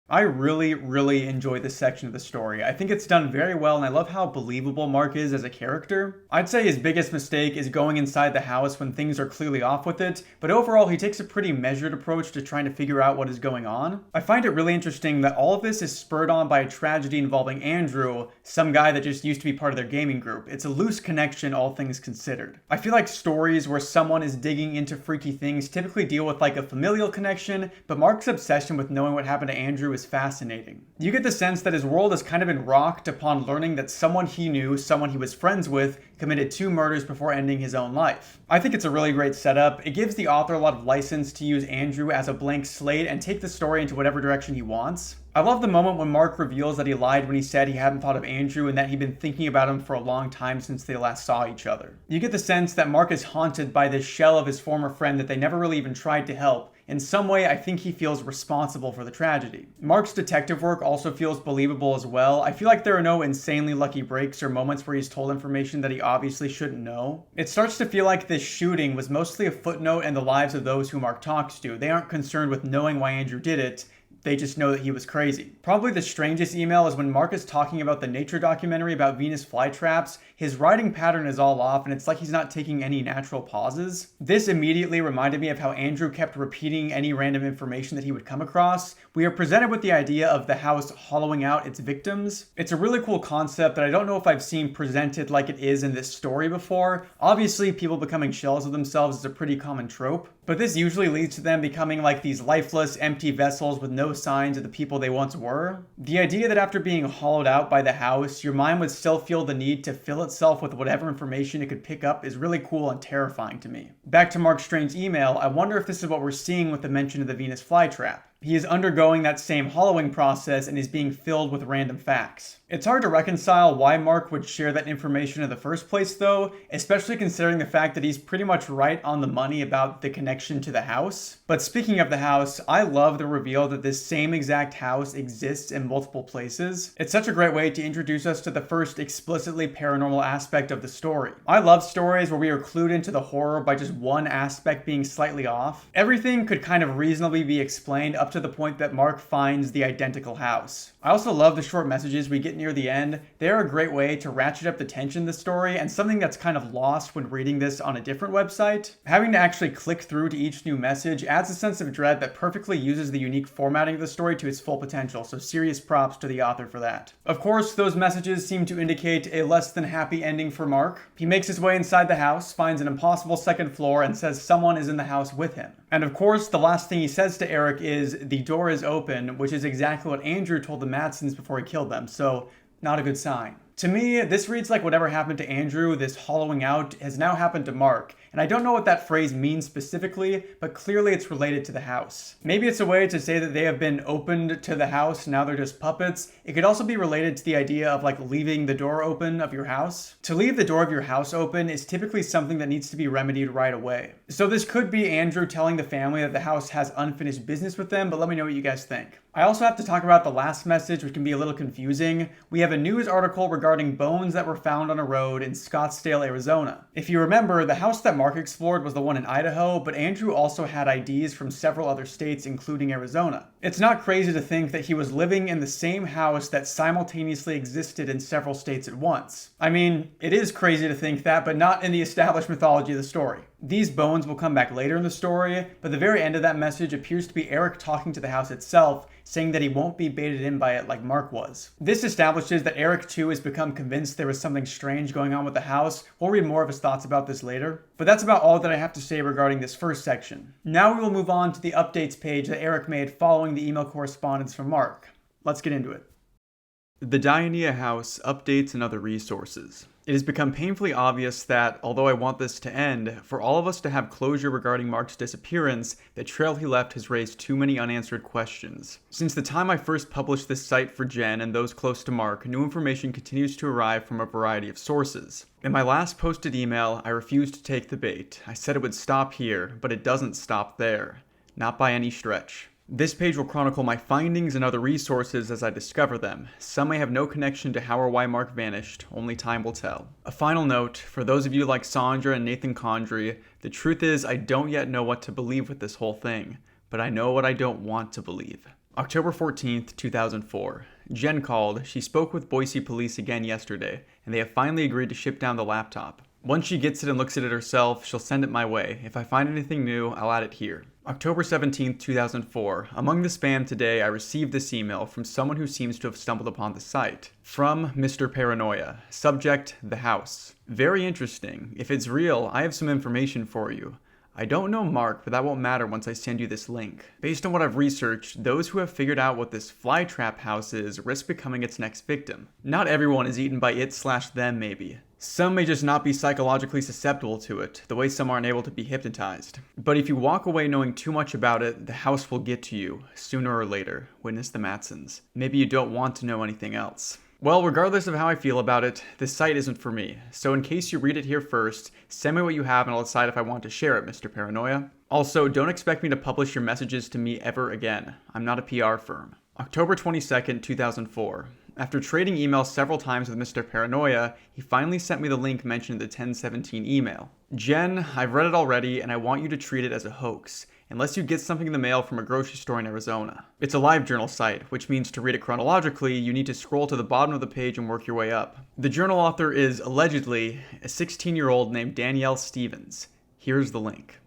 I really enjoy this section of the story. I think it's done very well, and I love how believable Mark is as a character. I'd say his biggest mistake is going inside the house when things are clearly off with it, but overall he takes a pretty measured approach to trying to figure out what is going on. I find it really interesting that all of this is spurred on by a tragedy involving Andrew, some guy that just used to be part of their gaming group. It's a loose connection, all things considered. I feel like stories where someone is digging into freaky things typically deal with like a familial connection, but Mark's obsession with knowing what happened to Andrew is fascinating. You get the sense that his world has kind of been rocked upon learning that someone he knew, someone he was friends with, committed 2 murders before ending his own life. I think it's a really great setup. It gives the author a lot of license to use Andrew as a blank slate and take the story into whatever direction he wants. I love the moment when Mark reveals that he lied when he said he hadn't thought of Andrew and that he'd been thinking about him for a long time since they last saw each other. You get the sense that Mark is haunted by this shell of his former friend that they never really even tried to help. In some way, I think he feels responsible for the tragedy. Mark's detective work also feels believable as well. I feel like there are no insanely lucky breaks or moments where he's told information that he obviously shouldn't know. It starts to feel like this shooting was mostly a footnote in the lives of those who Mark talks to. They aren't concerned with knowing why Andrew did it. They just know that he was crazy. Probably the strangest email is when Mark is talking about the nature documentary about Venus flytraps. His writing pattern is all off and it's like he's not taking any natural pauses. This immediately reminded me of how Andrew kept repeating any random information that he would come across. We are presented with the idea of the house hollowing out its victims. It's a really cool concept that I don't know if I've seen presented like it is in this story before. Obviously, people becoming shells of themselves is a pretty common trope, but this usually leads to them becoming like these lifeless, empty vessels with no signs of the people they once were. The idea that after being hollowed out by the house, your mind would still feel the need to fill itself with whatever information it could pick up is really cool and terrifying to me. Back to Mark Strange's email, I wonder if this is what we're seeing with the mention of the Venus flytrap. He is undergoing that same hollowing process and is being filled with random facts. It's hard to reconcile why Mark would share that information in the first place though, especially considering the fact that he's pretty much right on the money about the connection to the house. But speaking of the house, I love the reveal that this same exact house exists in multiple places. It's such a great way to introduce us to the first explicitly paranormal aspect of the story. I love stories where we are clued into the horror by just one aspect being slightly off. Everything could kind of reasonably be explained up to the point that Mark finds the identical house. I also love the short messages we get near the end. They are a great way to ratchet up the tension in the story and something that's kind of lost when reading this on a different website. Having to actually click through to each new message adds a sense of dread that perfectly uses the unique formatting of the story to its full potential, so serious props to the author for that. Of course, those messages seem to indicate a less than happy ending for Mark. He makes his way inside the house, finds an impossible second floor, and says someone is in the house with him. And of course, the last thing he says to Eric is, "The door is open," which is exactly what Andrew told the Madsons before he killed them, so not a good sign. To me, this reads like whatever happened to Andrew, this hollowing out, has now happened to Mark. And I don't know what that phrase means specifically, but clearly it's related to the house. Maybe it's a way to say that they have been opened to the house, now they're just puppets. It could also be related to the idea of like leaving the door open of your house. To leave the door of your house open is typically something that needs to be remedied right away. So this could be Andrew telling the family that the house has unfinished business with them, but let me know what you guys think. I also have to talk about the last message, which can be a little confusing. We have a news article regarding bones that were found on a road in Scottsdale, Arizona. If you remember, the house that Mark explored was the one in Idaho, but Andrew also had IDs from several other states, including Arizona. It's not crazy to think that he was living in the same house that simultaneously existed in several states at once. I mean, it is crazy to think that, but not in the established mythology of the story. These bones will come back later in the story, but the very end of that message appears to be Eric talking to the house itself, saying that he won't be baited in by it like Mark was. This establishes that Eric too has become convinced there was something strange going on with the house. We'll read more of his thoughts about this later. But that's about all that I have to say regarding this first section. Now we will move on to the updates page that Eric made following the email correspondence from Mark. Let's get into it. The Dionaea House, updates and other resources. It has become painfully obvious that, although I want this to end, for all of us to have closure regarding Mark's disappearance, the trail he left has raised too many unanswered questions. Since the time I first published this site for Jen and those close to Mark, new information continues to arrive from a variety of sources. In my last posted email, I refused to take the bait. I said it would stop here, but it doesn't stop there. Not by any stretch. This page will chronicle my findings and other resources as I discover them. Some may have no connection to how or why Mark vanished, only time will tell. A final note, for those of you like Sandra and Nathan Condry, the truth is I don't yet know what to believe with this whole thing, but I know what I don't want to believe. October 14th, 2004. Jen called. She spoke with Boise police again yesterday, and they have finally agreed to ship down the laptop. Once she gets it and looks at it herself, she'll send it my way. If I find anything new, I'll add it here. October 17th, 2004. Among the spam today, I received this email from someone who seems to have stumbled upon the site. From Mr. Paranoia. Subject, the house. Very interesting. If it's real, I have some information for you. I don't know Mark, but that won't matter once I send you this link. Based on what I've researched, those who have figured out what this flytrap house is risk becoming its next victim. Not everyone is eaten by it/them maybe. Some may just not be psychologically susceptible to it, the way some aren't able to be hypnotized. But if you walk away knowing too much about it, the house will get to you, sooner or later. Witness the Matsons. Maybe you don't want to know anything else. Well, regardless of how I feel about it, this site isn't for me. So in case you read it here first, send me what you have and I'll decide if I want to share it, Mr. Paranoia. Also, don't expect me to publish your messages to me ever again. I'm not a PR firm. October 22nd, 2004. After trading emails several times with Mr. Paranoia, he finally sent me the link mentioned in the 1017 email. Jen, I've read it already and I want you to treat it as a hoax, unless you get something in the mail from a grocery store in Arizona. It's a live journal site, which means to read it chronologically, you need to scroll to the bottom of the page and work your way up. The journal author is, allegedly, a 16-year-old named Danielle Stevens. Here's the link.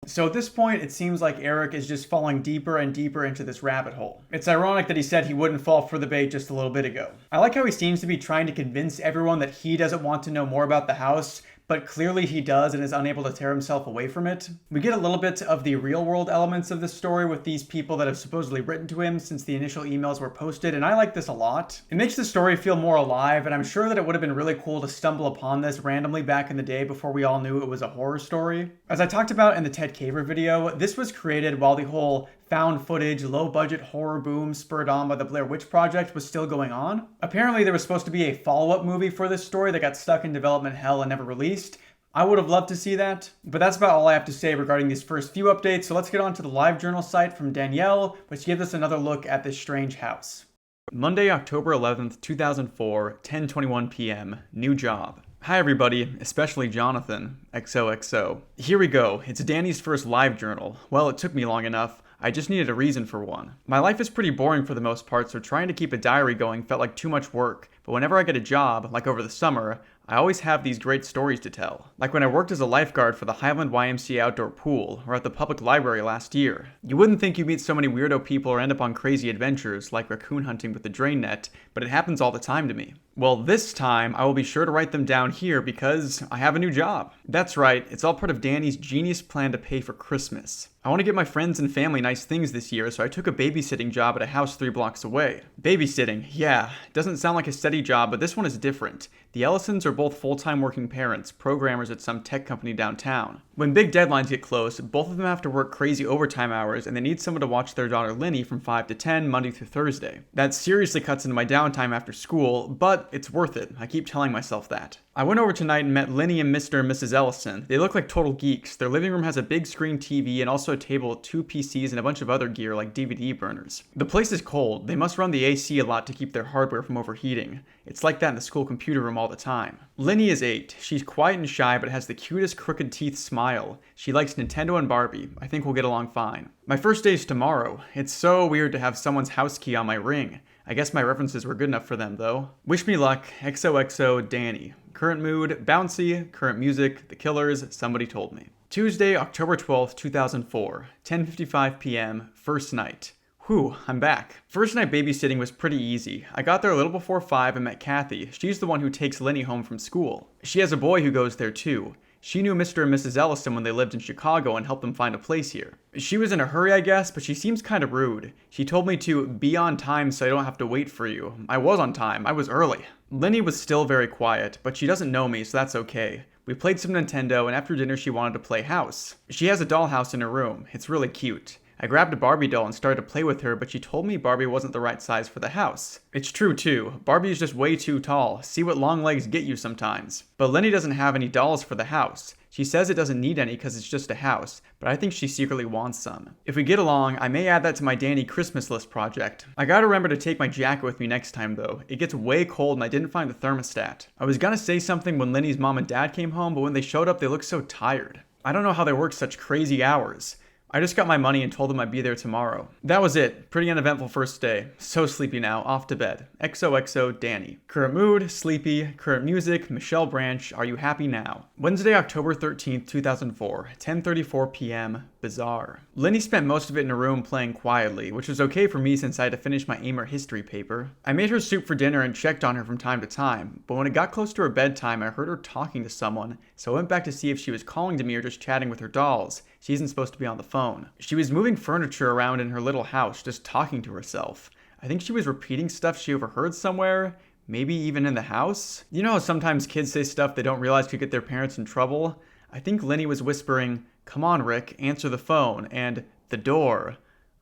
So at this point, it seems like Eric is just falling deeper and deeper into this rabbit hole. It's ironic that he said he wouldn't fall for the bait just a little bit ago. I like how he seems to be trying to convince everyone that he doesn't want to know more about the house, but clearly he does and is unable to tear himself away from it. We get a little bit of the real-world elements of this story with these people that have supposedly written to him since the initial emails were posted, and I like this a lot. It makes the story feel more alive, and I'm sure that it would have been really cool to stumble upon this randomly back in the day before we all knew it was a horror story. As I talked about in the Ted Kaver video, this was created while the whole found footage, low-budget horror boom spurred on by the Blair Witch Project was still going on. Apparently there was supposed to be a follow-up movie for this story that got stuck in development hell and never released. I would have loved to see that, but that's about all I have to say regarding these first few updates, so let's get on to the live journal site from Danielle, which gives us another look at this strange house. Monday, October 11th, 2004, 10:21 p.m. New job. Hi everybody, especially Jonathan, XOXO. Here we go, it's Danny's first live journal. Well, it took me long enough. I just needed a reason for one. My life is pretty boring for the most part, so trying to keep a diary going felt like too much work. But whenever I get a job, like over the summer, I always have these great stories to tell. Like when I worked as a lifeguard for the Highland YMCA outdoor pool, or at the public library last year. You wouldn't think you'd meet so many weirdo people or end up on crazy adventures, like raccoon hunting with the drain net, but it happens all the time to me. Well, this time, I will be sure to write them down here because I have a new job. That's right, it's all part of Danny's genius plan to pay for Christmas. I want to get my friends and family nice things this year, so I took a babysitting job at a house 3 blocks away. Babysitting, yeah, doesn't sound like a steady job, but this one is different. The Ellisons are both full-time working parents, programmers at some tech company downtown. When big deadlines get close, both of them have to work crazy overtime hours, and they need someone to watch their daughter Linny from 5 to 10, Monday through Thursday. That seriously cuts into my downtime after school, but it's worth it. I keep telling myself that. I went over tonight and met Linny and Mr. and Mrs. Ellison. They look like total geeks. Their living room has a big screen TV and also a table with 2 PCs and a bunch of other gear like DVD burners. The place is cold. They must run the AC a lot to keep their hardware from overheating. It's like that in the school computer room all the time. Linny is 8. She's quiet and shy but has the cutest crooked teeth smile. She likes Nintendo and Barbie. I think we'll get along fine. My first day is tomorrow. It's so weird to have someone's house key on my ring. I guess my references were good enough for them though. Wish me luck, XOXO Danny. Current mood, bouncy. Current music, The Killers, Somebody Told Me. Tuesday, October 12th, 2004, 10:55 p.m., first night. Whew, I'm back. First night babysitting was pretty easy. I got there a little before 5 and met Kathy. She's the one who takes Linny home from school. She has a boy who goes there too. She knew Mr. and Mrs. Ellison when they lived in Chicago and helped them find a place here. She was in a hurry, I guess, but she seems kind of rude. She told me to be on time so I don't have to wait for you. I was on time. I was early. Linny was still very quiet, but she doesn't know me, so that's okay. We played some Nintendo, and after dinner she wanted to play house. She has a dollhouse in her room. It's really cute. I grabbed a Barbie doll and started to play with her, but she told me Barbie wasn't the right size for the house. It's true too. Barbie is just way too tall. See what long legs get you sometimes. But Lenny doesn't have any dolls for the house. She says it doesn't need any because it's just a house, but I think she secretly wants some. If we get along, I may add that to my Danny Christmas list project. I gotta remember to take my jacket with me next time though. It gets way cold and I didn't find the thermostat. I was gonna say something when Lenny's mom and dad came home, but when they showed up they looked so tired. I don't know how they work such crazy hours. I just got my money and told them I'd be there tomorrow. That was it. Pretty uneventful first day. So sleepy now. Off to bed. XOXO Danny. Current mood, sleepy. Current music, Michelle Branch. Are you happy now? Wednesday, October 13th, 2004. 10:34 p.m. Bizarre. Lenny spent most of it in a room playing quietly, which was okay for me since I had to finish my Aimer history paper. I made her soup for dinner and checked on her from time to time, but when it got close to her bedtime, I heard her talking to someone, so I went back to see if she was calling to me or just chatting with her dolls. She isn't supposed to be on the phone. She was moving furniture around in her little house, just talking to herself. I think she was repeating stuff she overheard somewhere, maybe even in the house. You know how sometimes kids say stuff they don't realize could get their parents in trouble? I think Lenny was whispering, "Come on, Rick, answer the phone," and "the door."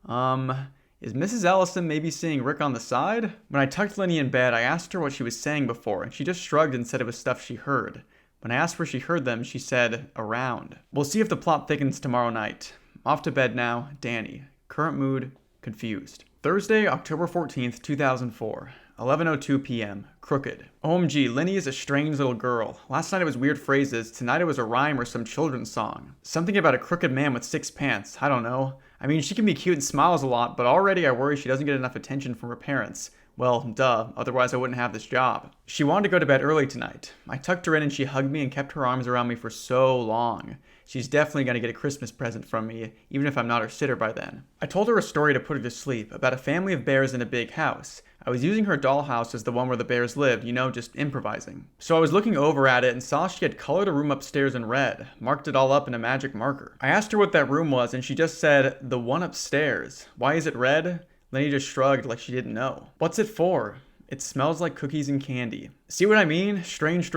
Is Mrs. Ellison maybe seeing Rick on the side? When I tucked Lenny in bed, I asked her what she was saying before, and she just shrugged and said it was stuff she heard. When I asked where she heard them, she said, around. We'll see if the plot thickens tomorrow night. Off to bed now, Danny. Current mood, confused. Thursday, October 14th, 2004. 11:02 p.m. Crooked. OMG, Lenny is a strange little girl. Last night it was weird phrases, tonight it was a rhyme or some children's song. Something about a crooked man with 6 pants, I don't know. I mean, she can be cute and smiles a lot, but already I worry she doesn't get enough attention from her parents. Well, duh, otherwise I wouldn't have this job. She wanted to go to bed early tonight. I tucked her in and she hugged me and kept her arms around me for so long. She's definitely gonna get a Christmas present from me, even if I'm not her sitter by then. I told her a story to put her to sleep, about a family of bears in a big house. I was using her dollhouse as the one where the bears lived, just improvising. So I was looking over at it and saw she had colored a room upstairs in red, marked it all up in a magic marker. I asked her what that room was and she just said, "The one upstairs. Why is it red?" Lenny just shrugged like she didn't know. "What's it for?" "It smells like cookies and candy." See what I mean? Strange.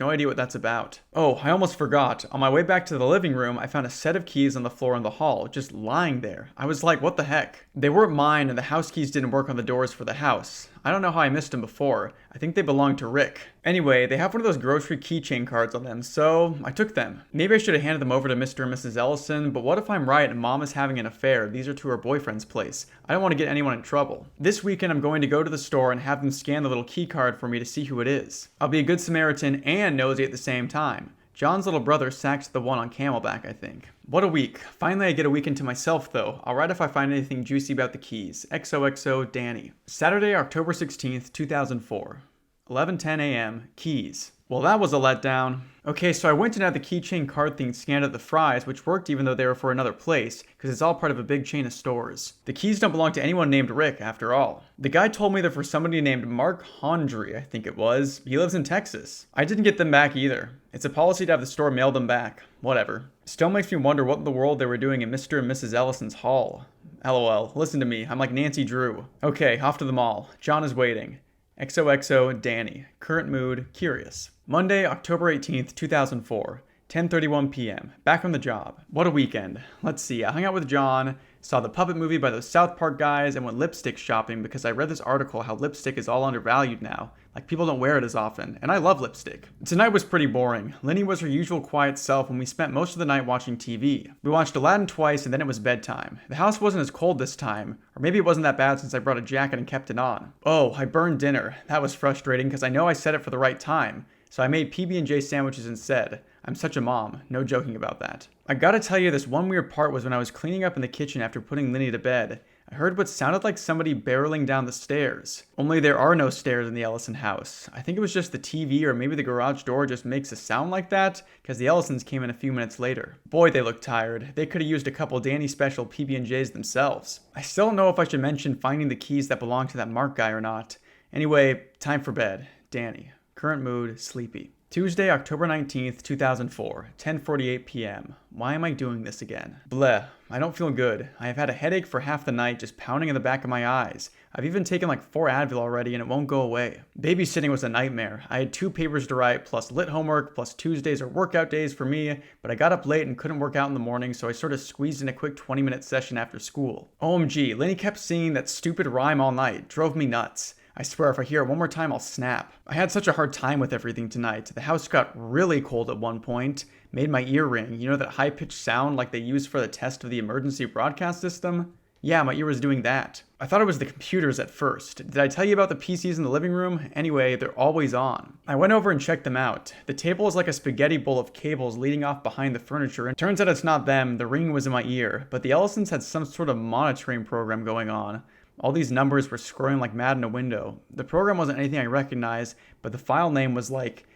No idea what that's about. Oh, I almost forgot. On my way back to the living room, I found a set of keys on the floor in the hall, just lying there. I was like, what the heck? They weren't mine and the house keys didn't work on the doors for the house. I don't know how I missed them before. I think they belonged to Rick. Anyway, they have one of those grocery keychain cards on them, so I took them. Maybe I should have handed them over to Mr. and Mrs. Ellison, but what if I'm right and Mom is having an affair? These are to her boyfriend's place. I don't want to get anyone in trouble. This weekend I'm going to go to the store and have them scan the little key card for me to see who it is. I'll be a good Samaritan and nosy at the same time. John's little brother sacked the one on Camelback, I think. What a week. Finally I get a weekend to myself though. I'll write if I find anything juicy about the keys. XOXO Danny. Saturday, October 16th, 2004. 11:10 a.m. Keys. Well, that was a letdown. Okay, so I went and had the keychain card thing scanned at the Fry's, which worked even though they were for another place, because it's all part of a big chain of stores. The keys don't belong to anyone named Rick, after all. The guy told me they're for somebody named Mark Hondry, I think it was. He lives in Texas. I didn't get them back either. It's a policy to have the store mail them back. Whatever. Still makes me wonder what in the world they were doing in Mr. and Mrs. Ellison's hall. LOL, listen to me, I'm like Nancy Drew. Okay, off to the mall. John is waiting. XOXO Danny. Current mood, curious. Monday, October 18th, 2004. 10:31 p.m. Back on the job. What a weekend. Let's see, I hung out with John, saw the Puppet movie by those South Park guys, and went lipstick shopping because I read this article how lipstick is all undervalued now. Like, people don't wear it as often, and I love lipstick. Tonight was pretty boring. Lenny was her usual quiet self and we spent most of the night watching TV. We watched Aladdin twice and then it was bedtime. The house wasn't as cold this time, or maybe it wasn't that bad since I brought a jacket and kept it on. Oh, I burned dinner. That was frustrating because I know I set it for the right time. So I made PB&J sandwiches instead. I'm such a mom, no joking about that. I gotta tell you, this one weird part was when I was cleaning up in the kitchen after putting Lenny to bed. I heard what sounded like somebody barreling down the stairs. Only there are no stairs in the Ellison house. I think it was just the TV or maybe the garage door just makes a sound like that, because the Ellisons came in a few minutes later. Boy, they look tired. They could have used a couple Danny Special PB&Js themselves. I still don't know if I should mention finding the keys that belong to that Mark guy or not. Anyway, time for bed. Danny. Current mood, sleepy. Tuesday, October 19th, 2004, 10:48 p.m. Why am I doing this again? Bleh. I don't feel good. I have had a headache for half the night, just pounding in the back of my eyes. I've even taken like 4 Advil already and it won't go away. Babysitting was a nightmare. I had 2 papers to write, plus lit homework, plus Tuesdays are workout days for me, but I got up late and couldn't work out in the morning, so I sort of squeezed in a quick 20-minute session after school. OMG, Lenny kept singing that stupid rhyme all night. Drove me nuts. I swear if I hear it one more time, I'll snap. I had such a hard time with everything tonight. The house got really cold at one point. Made my ear ring. You know that high-pitched sound like they use for the test of the emergency broadcast system? Yeah, my ear was doing that. I thought it was the computers at first. Did I tell you about the PCs in the living room? Anyway, they're always on. I went over and checked them out. The table is like a spaghetti bowl of cables leading off behind the furniture, and turns out it's not them. The ring was in my ear. But the Ellisons had some sort of monitoring program going on. All these numbers were scrolling like mad in a window. The program wasn't anything I recognized, but the file name was like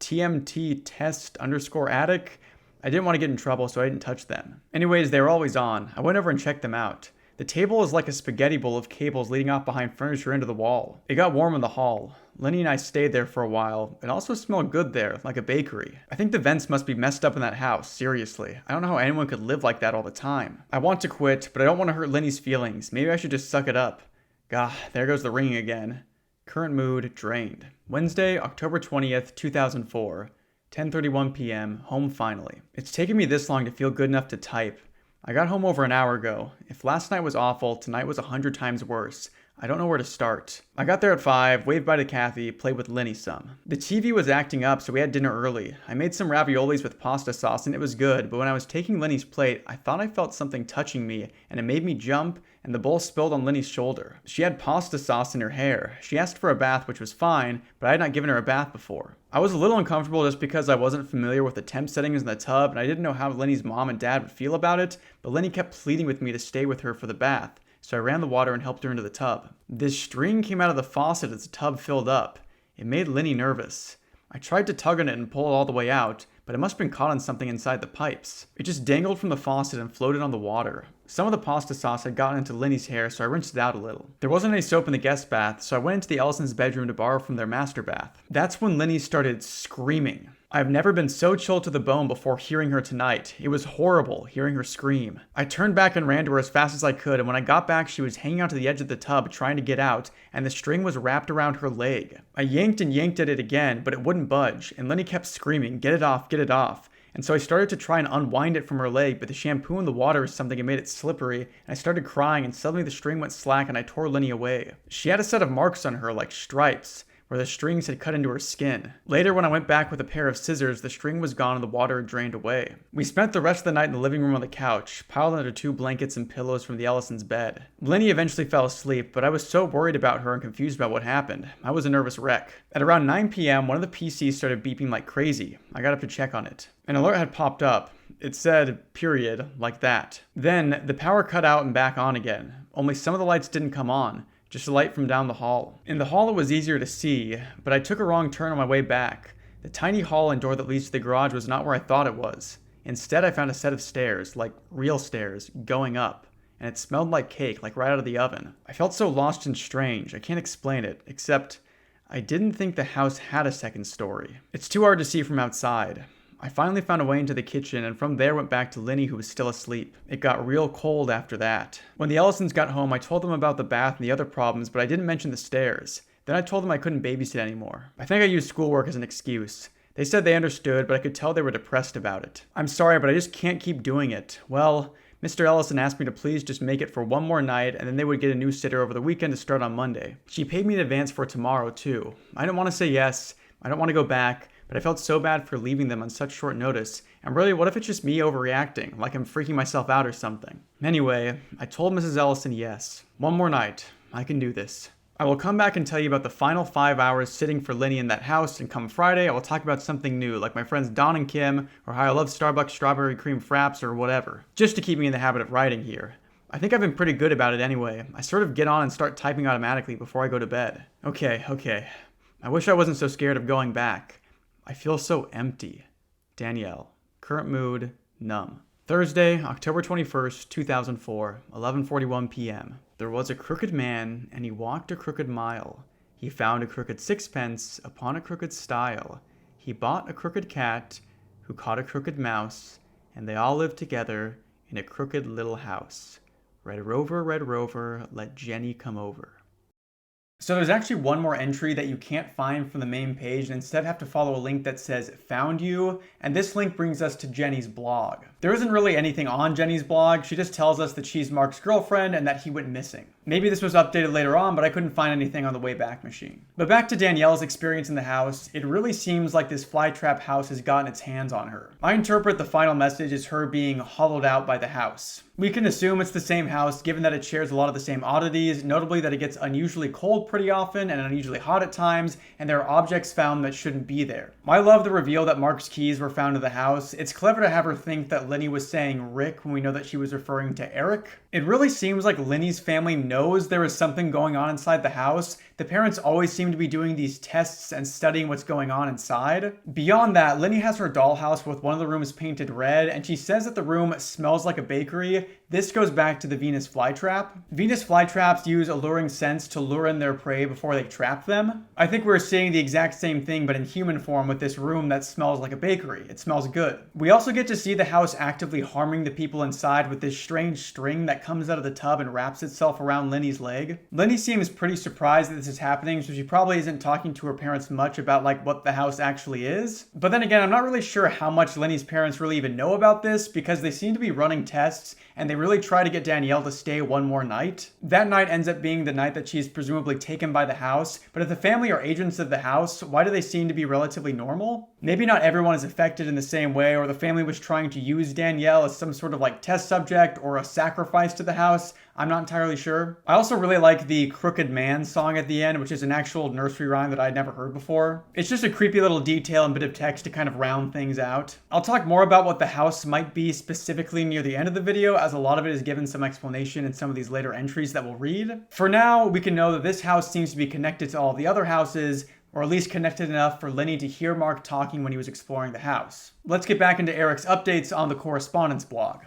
TMT test _ attic. I didn't want to get in trouble, so I didn't touch them. Anyways, they were always on. I went over and checked them out. The table is like a spaghetti bowl of cables leading off behind furniture into the wall. It got warm in the hall. Lenny and I stayed there for a while. It also smelled good there, like a bakery. I think the vents must be messed up in that house, seriously. I don't know how anyone could live like that all the time. I want to quit, but I don't want to hurt Lenny's feelings. Maybe I should just suck it up. Gah, there goes the ringing again. Current mood, drained. Wednesday, October 20th, 2004. 10:31 p.m., home finally. It's taken me this long to feel good enough to type. I got home over an hour ago. If last night was awful, tonight was 100 times worse. I don't know where to start. I got there at 5, waved bye to Kathy, played with Lenny some. The TV was acting up, so we had dinner early. I made some raviolis with pasta sauce and it was good, but when I was taking Lenny's plate, I thought I felt something touching me, and it made me jump, and the bowl spilled on Lenny's shoulder. She had pasta sauce in her hair. She asked for a bath, which was fine, but I had not given her a bath before. I was a little uncomfortable just because I wasn't familiar with the temp settings in the tub, and I didn't know how Lenny's mom and dad would feel about it, but Lenny kept pleading with me to stay with her for the bath. So I ran the water and helped her into the tub. This string came out of the faucet as the tub filled up. It made Lenny nervous. I tried to tug on it and pull it all the way out, but it must have been caught on something inside the pipes. It just dangled from the faucet and floated on the water. Some of the pasta sauce had gotten into Lenny's hair, so I rinsed it out a little. There wasn't any soap in the guest bath, so I went into the Ellisons' bedroom to borrow from their master bath. That's when Lenny started screaming. I've never been so chilled to the bone before hearing her tonight. It was horrible, hearing her scream. I turned back and ran to her as fast as I could, and when I got back, she was hanging out to the edge of the tub trying to get out, and the string was wrapped around her leg. I yanked and yanked at it again, but it wouldn't budge, and Lenny kept screaming, "Get it off, get it off." And so I started to try and unwind it from her leg, but the shampoo in the water or something had made it slippery, and I started crying, and suddenly the string went slack and I tore Lenny away. She had a set of marks on her, like stripes, where the strings had cut into her skin. Later, when I went back with a pair of scissors, the string was gone and the water had drained away. We spent the rest of the night in the living room on the couch, piled under 2 blankets and pillows from the Ellisons' bed. Lenny eventually fell asleep, but I was so worried about her and confused about what happened. I was a nervous wreck. At around 9 p.m., one of the PCs started beeping like crazy. I got up to check on it. An alert had popped up. It said, period, like that. Then, the power cut out and back on again. Only some of the lights didn't come on. Just a light from down the hall. In the hall it was easier to see, but I took a wrong turn on my way back. The tiny hall and door that leads to the garage was not where I thought it was. Instead, I found a set of stairs, like real stairs, going up. And it smelled like cake, like right out of the oven. I felt so lost and strange, I can't explain it, except I didn't think the house had a second story. It's too hard to see from outside. I finally found a way into the kitchen, and from there went back to Lenny, who was still asleep. It got real cold after that. When the Ellisons got home, I told them about the bath and the other problems, but I didn't mention the stairs. Then I told them I couldn't babysit anymore. I think I used schoolwork as an excuse. They said they understood, but I could tell they were depressed about it. I'm sorry, but I just can't keep doing it. Well, Mr. Ellison asked me to please just make it for one more night, and then they would get a new sitter over the weekend to start on Monday. She paid me in advance for tomorrow, too. I didn't want to say yes. I don't want to go back. But I felt so bad for leaving them on such short notice, and really, what if it's just me overreacting, like I'm freaking myself out or something? Anyway, I told Mrs. Ellison yes. One more night. I can do this. I will come back and tell you about the final 5 hours sitting for Lenny in that house, and come Friday, I will talk about something new, like my friends Don and Kim, or how I love Starbucks strawberry cream fraps, or whatever. Just to keep me in the habit of writing here. I think I've been pretty good about it anyway. I sort of get on and start typing automatically before I go to bed. Okay. I wish I wasn't so scared of going back. I feel so empty. Danielle. Current mood, numb. Thursday, October 21st, 2004, 11:41 p.m. There was a crooked man, and he walked a crooked mile. He found a crooked sixpence upon a crooked stile. He bought a crooked cat who caught a crooked mouse, and they all lived together in a crooked little house. Red Rover, let Jenny come over. So there's actually one more entry that you can't find from the main page and instead have to follow a link that says found you, and this link brings us to Jenny's blog. There isn't really anything on Jenny's blog, she just tells us that she's Mark's girlfriend and that he went missing. Maybe this was updated later on, but I couldn't find anything on the Wayback Machine. But back to Danielle's experience in the house, it really seems like this flytrap house has gotten its hands on her. I interpret the final message as her being hollowed out by the house. We can assume it's the same house given that it shares a lot of the same oddities, notably that it gets unusually cold pretty often and unusually hot at times, and there are objects found that shouldn't be there. I love the reveal that Mark's keys were found in the house. It's clever to have her think that Lenny was saying Rick when we know that she was referring to Eric. It really seems like Lenny's family knows there is something going on inside the house. The parents always seem to be doing these tests and studying what's going on inside. Beyond that, Lenny has her dollhouse with one of the rooms painted red, and she says that the room smells like a bakery. This goes back to the Venus flytrap. Venus flytraps use alluring scents to lure in their prey before they trap them. I think we're seeing the exact same thing but in human form with this room that smells like a bakery. It smells good. We also get to see the house actively harming the people inside with this strange string that comes out of the tub and wraps itself around Lenny's leg. Lenny seems pretty surprised that this is happening, so she probably isn't talking to her parents much about what the house actually is. But then again, I'm not really sure how much Lenny's parents really even know about this because they seem to be running tests and they really try to get Danielle to stay one more night. That night ends up being the night that she's presumably taken by the house, but if the family are agents of the house, why do they seem to be relatively normal? Maybe not everyone is affected in the same way, or the family was trying to use Danielle as some sort of test subject or a sacrifice to the house. I'm not entirely sure. I also really like the Crooked Man song at the end, which is an actual nursery rhyme that I'd never heard before. It's just a creepy little detail and bit of text to kind of round things out. I'll talk more about what the house might be specifically near the end of the video, as a lot of it is given some explanation in some of these later entries that we'll read. For now, we can know that this house seems to be connected to all the other houses, or at least connected enough for Lenny to hear Mark talking when he was exploring the house. Let's get back into Eric's updates on the correspondence blog.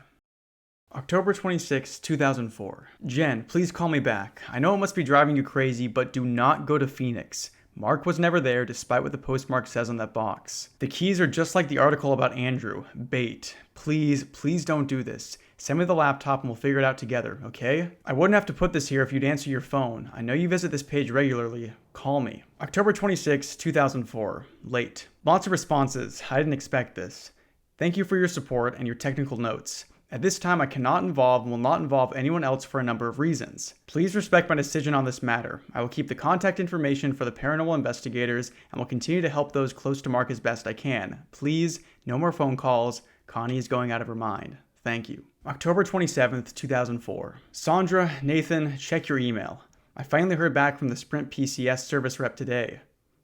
October 26, 2004. Jen, please call me back. I know it must be driving you crazy, but do not go to Phoenix. Mark was never there, despite what the postmark says on that box. The keys are just like the article about Andrew. Bait. Please, please don't do this. Send me the laptop and we'll figure it out together, okay? I wouldn't have to put this here if you'd answer your phone. I know you visit this page regularly. Call me. October 26, 2004. Late. Lots of responses. I didn't expect this. Thank you for your support and your technical notes. At this time, I cannot involve and will not involve anyone else for a number of reasons. Please respect my decision on this matter. I will keep the contact information for the paranormal investigators and will continue to help those close to Mark as best I can. Please, no more phone calls. Connie is going out of her mind. Thank you. October 27th, 2004. Sandra, Nathan, check your email. I finally heard back from the Sprint PCS service rep today.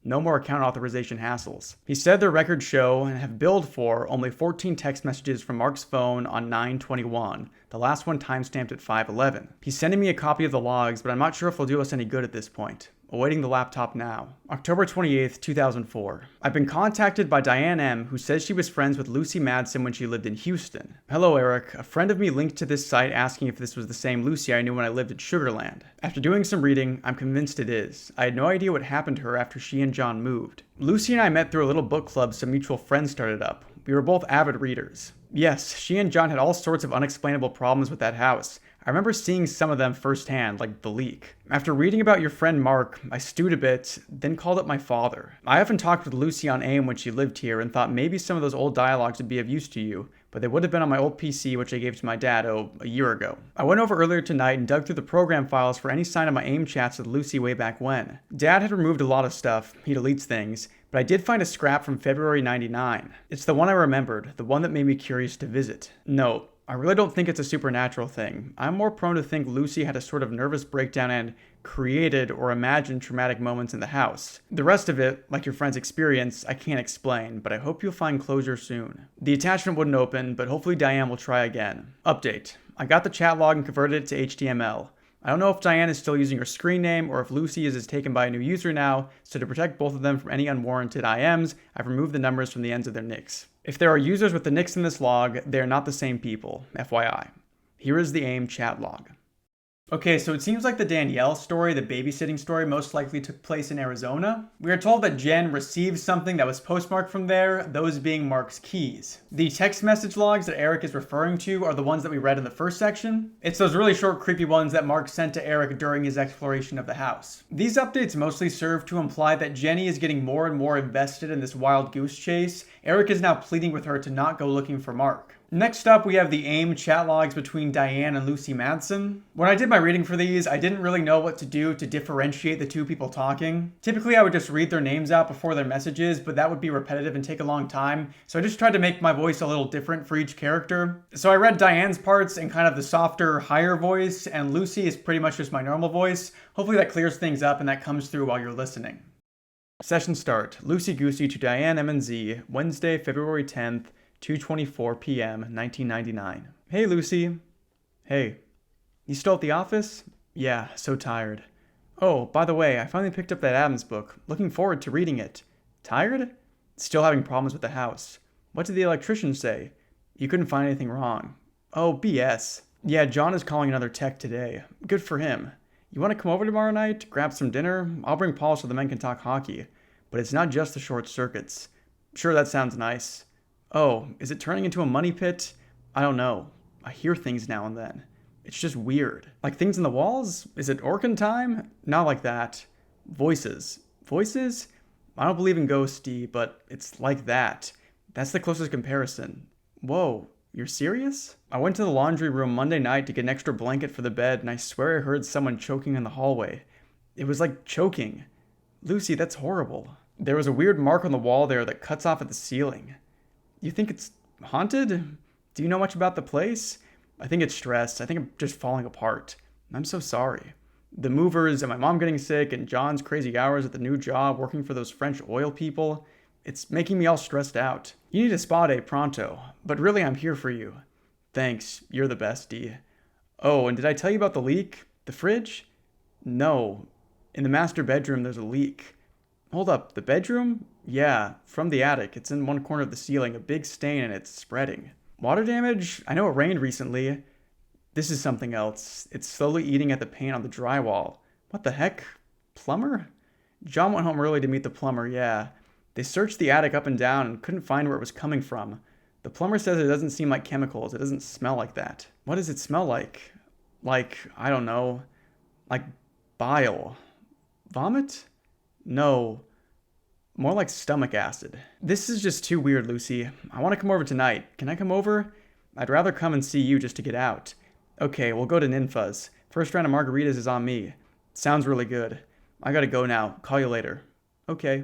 No more account authorization hassles. He said their records show and have billed for only 14 text messages from Mark's phone on 9/21, the last one timestamped at 5/11. He's sending me a copy of the logs, but I'm not sure if they'll do us any good at this point. Awaiting the laptop now. October 28th, 2004. I've been contacted by Diane M., who says she was friends with Lucy Madsen when she lived in Houston. Hello, Eric. A friend of me linked to this site asking if this was the same Lucy I knew when I lived in Sugarland. After doing some reading, I'm convinced it is. I had no idea what happened to her after she and John moved. Lucy and I met through a little book club some mutual friends started up. We were both avid readers. Yes, she and John had all sorts of unexplainable problems with that house. I remember seeing some of them firsthand, like the leak. After reading about your friend Mark, I stewed a bit, then called up my father. I often talked with Lucy on AIM when she lived here and thought maybe some of those old dialogues would be of use to you, but they would have been on my old PC which I gave to my dad, a year ago. I went over earlier tonight and dug through the program files for any sign of my AIM chats with Lucy way back when. Dad had removed a lot of stuff, he deletes things, but I did find a scrap from February 99. It's the one I remembered, the one that made me curious to visit. No, I really don't think it's a supernatural thing. I'm more prone to think Lucy had a sort of nervous breakdown and created or imagined traumatic moments in the house. The rest of it, like your friend's experience, I can't explain, but I hope you'll find closure soon. The attachment wouldn't open, but hopefully Diane will try again. Update. I got the chat log and converted it to HTML. I don't know if Diane is still using her screen name or if Lucy is taken by a new user now, so to protect both of them from any unwarranted IMs, I've removed the numbers from the ends of their nicks. If there are users with the nicks in this log, they are not the same people, FYI. Here is the AIM chat log. Okay, so it seems like the Danielle story, the babysitting story, most likely took place in Arizona. We are told that Jen received something that was postmarked from there, those being Mark's keys. The text message logs that Eric is referring to are the ones that we read in the first section. It's those really short, creepy ones that Mark sent to Eric during his exploration of the house. These updates mostly serve to imply that Jenny is getting more and more invested in this wild goose chase. Eric is now pleading with her to not go looking for Mark. Next up, we have the AIM chat logs between Diane and Lucy Madsen. When I did my reading for these, I didn't really know what to do to differentiate the two people talking. Typically, I would just read their names out before their messages, but that would be repetitive and take a long time, so I just tried to make my voice a little different for each character. So I read Diane's parts in kind of the softer, higher voice, and Lucy is pretty much just my normal voice. Hopefully that clears things up and that comes through while you're listening. Session start. Lucy Goosey to Diane M&Z, Wednesday, February 10th, 2:24 p.m., 1999. Hey, Lucy. Hey. You still at the office? Yeah, so tired. Oh, by the way, I finally picked up that Adams book. Looking forward to reading it. Tired? Still having problems with the house. What did the electrician say? You couldn't find anything wrong. Oh, BS. Yeah, John is calling another tech today. Good for him. You want to come over tomorrow night? Grab some dinner? I'll bring Paul so the men can talk hockey. But it's not just the short circuits. Sure, that sounds nice. Oh, is it turning into a money pit? I don't know. I hear things now and then. It's just weird. Like things in the walls? Is it Orkin time? Not like that. Voices. Voices? I don't believe in ghosty, but it's like that. That's the closest comparison. Whoa, you're serious? I went to the laundry room Monday night to get an extra blanket for the bed, and I swear I heard someone choking in the hallway. It was like choking. Lucy, that's horrible. There was a weird mark on the wall there that cuts off at the ceiling. You think it's haunted? Do you know much about the place? I think it's stress. I think I'm just falling apart. I'm so sorry. The movers and my mom getting sick and John's crazy hours at the new job working for those French oil people. It's making me all stressed out. You need a spa day pronto. But really, I'm here for you. Thanks. You're the best, Dee. Oh, and did I tell you about the leak? The fridge? No. In the master bedroom, there's a leak. Hold up, the bedroom? Yeah, from the attic. It's in one corner of the ceiling, a big stain, and it's spreading. Water damage? I know it rained recently. This is something else. It's slowly eating at the paint on the drywall. What the heck? Plumber? John went home early to meet the plumber, yeah. They searched the attic up and down and couldn't find where it was coming from. The plumber says it doesn't seem like chemicals. It doesn't smell like that. What does it smell like? Like, I don't know. Like bile. Vomit? No. More like stomach acid. This is just too weird, Lucy. I want to come over tonight. Can I come over? I'd rather come and see you just to get out. Okay, we'll go to Ninfa's. First round of margaritas is on me. Sounds really good. I gotta go now. Call you later. Okay.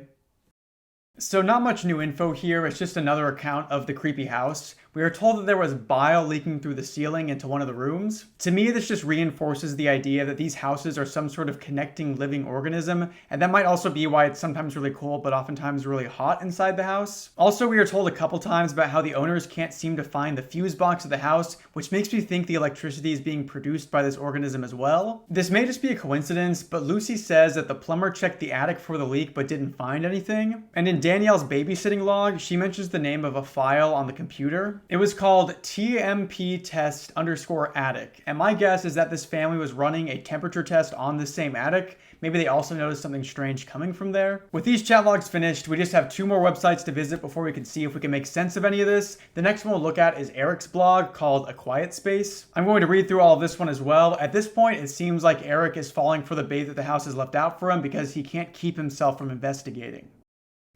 So not much new info here, it's just another account of the creepy house. We are told that there was bile leaking through the ceiling into one of the rooms. To me, this just reinforces the idea that these houses are some sort of connecting living organism, and that might also be why it's sometimes really cold but oftentimes really hot inside the house. Also, we are told a couple times about how the owners can't seem to find the fuse box of the house, which makes me think the electricity is being produced by this organism as well. This may just be a coincidence, but Lucy says that the plumber checked the attic for the leak but didn't find anything. And in Danielle's babysitting log, she mentions the name of a file on the computer. It was called TMP_test_attic, and my guess is that this family was running a temperature test on the same attic. Maybe they also noticed something strange coming from there. With these chat logs finished, we just have 2 more websites to visit before we can see if we can make sense of any of this. The next one we'll look at is Eric's blog called A Quiet Space. I'm going to read through all of this one as well. At this point, it seems like Eric is falling for the bait that the house has left out for him because he can't keep himself from investigating.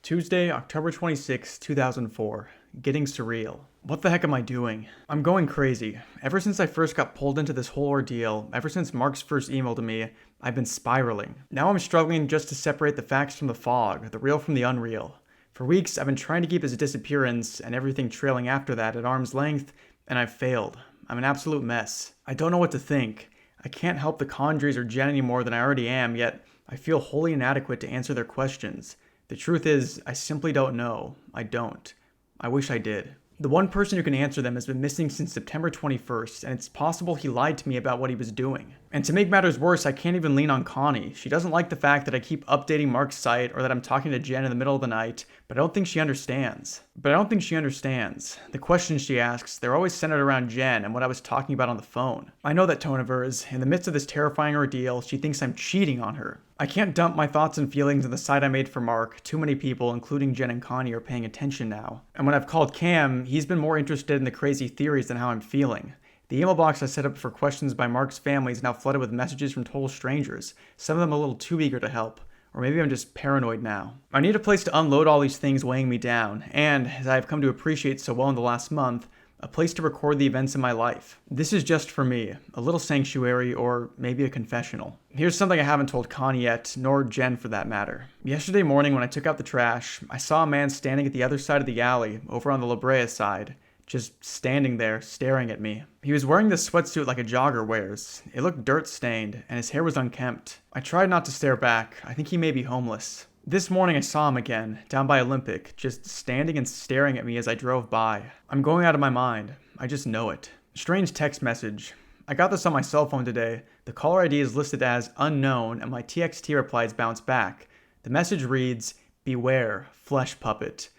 Tuesday, October 26, 2004. Getting surreal. What the heck am I doing? I'm going crazy. Ever since I first got pulled into this whole ordeal, ever since Mark's first email to me, I've been spiraling. Now I'm struggling just to separate the facts from the fog, the real from the unreal. For weeks, I've been trying to keep his disappearance and everything trailing after that at arm's length, and I've failed. I'm an absolute mess. I don't know what to think. I can't help the Condries or Jen any more than I already am, yet I feel wholly inadequate to answer their questions. The truth is, I simply don't know. I don't. I wish I did. The one person who can answer them has been missing since September 21st, and it's possible he lied to me about what he was doing. And to make matters worse, I can't even lean on Connie. She doesn't like the fact that I keep updating Mark's site or that I'm talking to Jen in the middle of the night, but I don't think she understands. The questions she asks, they're always centered around Jen and what I was talking about on the phone. I know that tone of hers. In the midst of this terrifying ordeal, she thinks I'm cheating on her. I can't dump my thoughts and feelings on the site I made for Mark. Too many people, including Jen and Connie, are paying attention now. And when I've called Cam, he's been more interested in the crazy theories than how I'm feeling. The email box I set up for questions by Mark's family is now flooded with messages from total strangers, some of them a little too eager to help. Or maybe I'm just paranoid now. I need a place to unload all these things weighing me down, and, as I have come to appreciate so well in the last month, a place to record the events in my life. This is just for me, a little sanctuary, or maybe a confessional. Here's something I haven't told Connie yet, nor Jen for that matter. Yesterday morning when I took out the trash, I saw a man standing at the other side of the alley, over on the La Brea side. Just standing there, staring at me. He was wearing this sweatsuit like a jogger wears. It looked dirt-stained, and his hair was unkempt. I tried not to stare back. I think he may be homeless. This morning I saw him again, down by Olympic, just standing and staring at me as I drove by. I'm going out of my mind. I just know it. Strange text message. I got this on my cell phone today. The caller ID is listed as unknown, and my TXT replies bounce back. The message reads, "Beware, flesh puppet.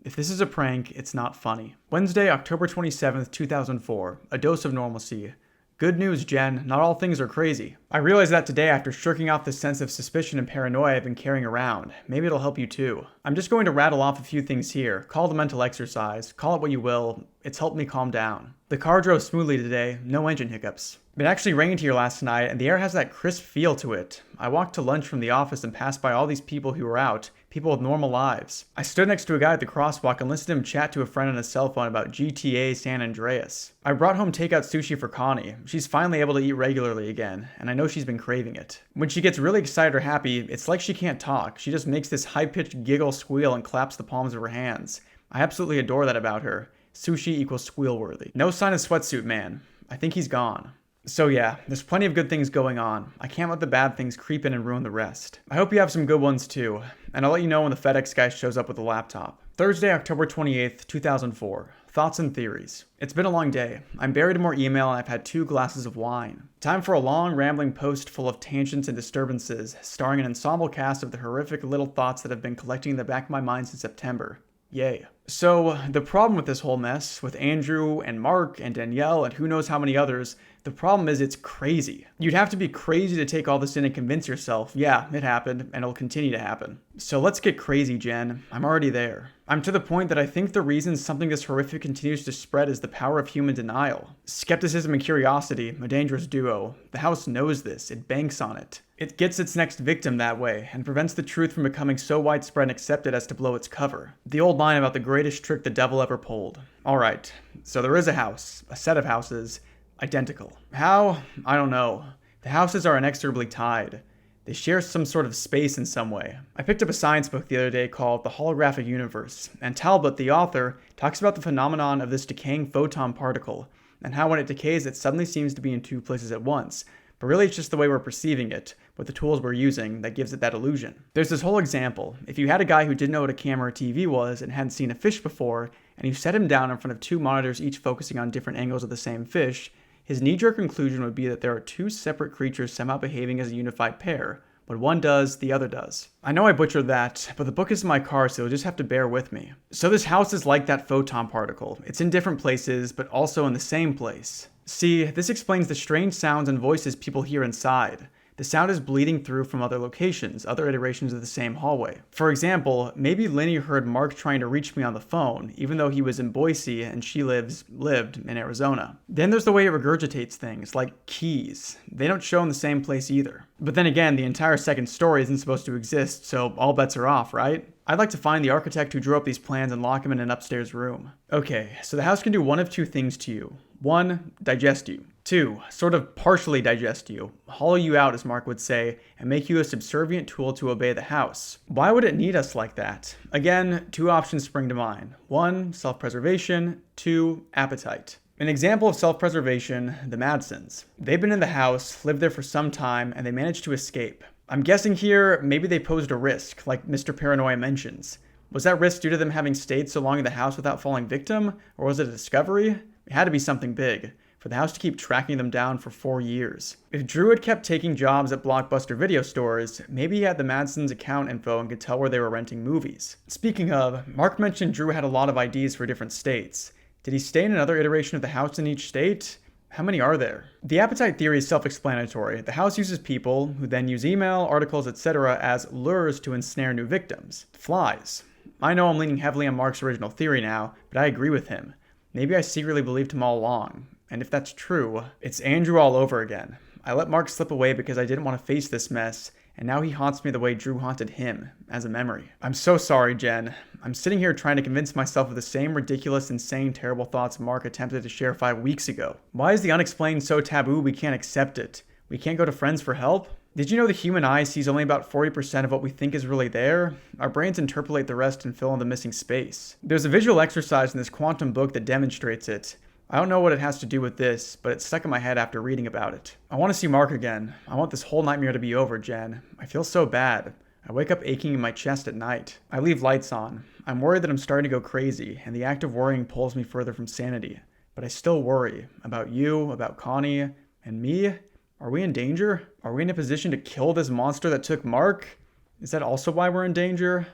If this is a prank, it's not funny." Wednesday, October 27th, 2004. A dose of normalcy. Good news, Jen. Not all things are crazy. I realized that today after shirking off the sense of suspicion and paranoia I've been carrying around. Maybe it'll help you too. I'm just going to rattle off a few things here. Call it a mental exercise. Call it what you will. It's helped me calm down. The car drove smoothly today. No engine hiccups. It actually rained here last night, and the air has that crisp feel to it. I walked to lunch from the office and passed by all these people who were out, people with normal lives. I stood next to a guy at the crosswalk and listened to him chat to a friend on his cell phone about GTA San Andreas. I brought home takeout sushi for Connie. She's finally able to eat regularly again, and I know she's been craving it. When she gets really excited or happy, it's like she can't talk. She just makes this high-pitched giggle squeal and claps the palms of her hands. I absolutely adore that about her. Sushi equals squeal-worthy. No sign of sweatsuit man. I think he's gone. So yeah, there's plenty of good things going on. I can't let the bad things creep in and ruin the rest. I hope you have some good ones too, and I'll let you know when the FedEx guy shows up with the laptop. Thursday, October 28th, 2004. Thoughts and theories. It's been a long day. I'm buried in more email and I've had 2 glasses of wine. Time for a long, rambling post full of tangents and disturbances, starring an ensemble cast of the horrific little thoughts that have been collecting in the back of my mind since September. Yay. So, the problem with this whole mess, with Andrew and Mark and Danielle and who knows how many others, the problem is it's crazy. You'd have to be crazy to take all this in and convince yourself, yeah, it happened, and it'll continue to happen. So let's get crazy, Jen. I'm already there. I'm to the point that I think the reason something this horrific continues to spread is the power of human denial. Skepticism and curiosity, a dangerous duo. The house knows this. It banks on it. It gets its next victim that way, and prevents the truth from becoming so widespread and accepted as to blow its cover. The old line about the greatest trick the devil ever pulled. Alright, so there is a house, a set of houses, identical. How? I don't know. The houses are inexorably tied. They share some sort of space in some way. I picked up a science book the other day called The Holographic Universe, and Talbot, the author, talks about the phenomenon of this decaying photon particle, and how when it decays it suddenly seems to be in 2 places at once. But really it's just the way we're perceiving it, with the tools we're using, that gives it that illusion. There's this whole example. If you had a guy who didn't know what a camera or TV was and hadn't seen a fish before, and you set him down in front of 2 monitors each focusing on different angles of the same fish, his knee-jerk conclusion would be that there are 2 separate creatures somehow behaving as a unified pair. When one does, the other does. I know I butchered that, but the book is in my car, so you'll just have to bear with me. So this house is like that photon particle. It's in different places, but also in the same place. See, this explains the strange sounds and voices people hear inside. The sound is bleeding through from other locations, other iterations of the same hallway. For example, maybe Linny heard Mark trying to reach me on the phone, even though he was in Boise and she lived in Arizona. Then there's the way it regurgitates things, like keys. They don't show in the same place either. But then again, the entire second story isn't supposed to exist, so all bets are off, right? I'd like to find the architect who drew up these plans and lock him in an upstairs room. Okay, so the house can do one of 2 things to you. 1, digest you. 2, sort of partially digest you, hollow you out as Mark would say, and make you a subservient tool to obey the house. Why would it need us like that? Again, 2 options spring to mind. 1, self-preservation. 2, appetite. An example of self-preservation, the Madsons. They've been in the house, lived there for some time, and they managed to escape. I'm guessing here, maybe they posed a risk, like Mr. Paranoia mentions. Was that risk due to them having stayed so long in the house without falling victim? Or was it a discovery? It had to be something big. For for the house to keep tracking them down for 4 years. If Drew had kept taking jobs at Blockbuster video stores, maybe he had the Madsons' account info and could tell where they were renting movies. Speaking of, Mark mentioned Drew had a lot of IDs for different states. Did he stay in another iteration of the house in each state? How many are there? The appetite theory is self-explanatory. The house uses people, who then use email, articles, etc. as lures to ensnare new victims. Flies. I know I'm leaning heavily on Mark's original theory now, but I agree with him. Maybe I secretly believed him all along. And if that's true, it's Andrew all over again. I let Mark slip away because I didn't want to face this mess, and now he haunts me the way Drew haunted him, as a memory. I'm so sorry, Jen. I'm sitting here trying to convince myself of the same ridiculous, insane, terrible thoughts Mark attempted to share 5 weeks ago. Why is the unexplained so taboo we can't accept it? We can't go to friends for help? Did you know the human eye sees only about 40% of what we think is really there? Our brains interpolate the rest and fill in the missing space. There's a visual exercise in this quantum book that demonstrates it. I don't know what it has to do with this, but it stuck in my head after reading about it. I want to see Mark again. I want this whole nightmare to be over, Jen. I feel so bad. I wake up aching in my chest at night. I leave lights on. I'm worried that I'm starting to go crazy, and the act of worrying pulls me further from sanity. But I still worry. About you, about Connie, and me. Are we in danger? Are we in a position to kill this monster that took Mark? Is that also why we're in danger?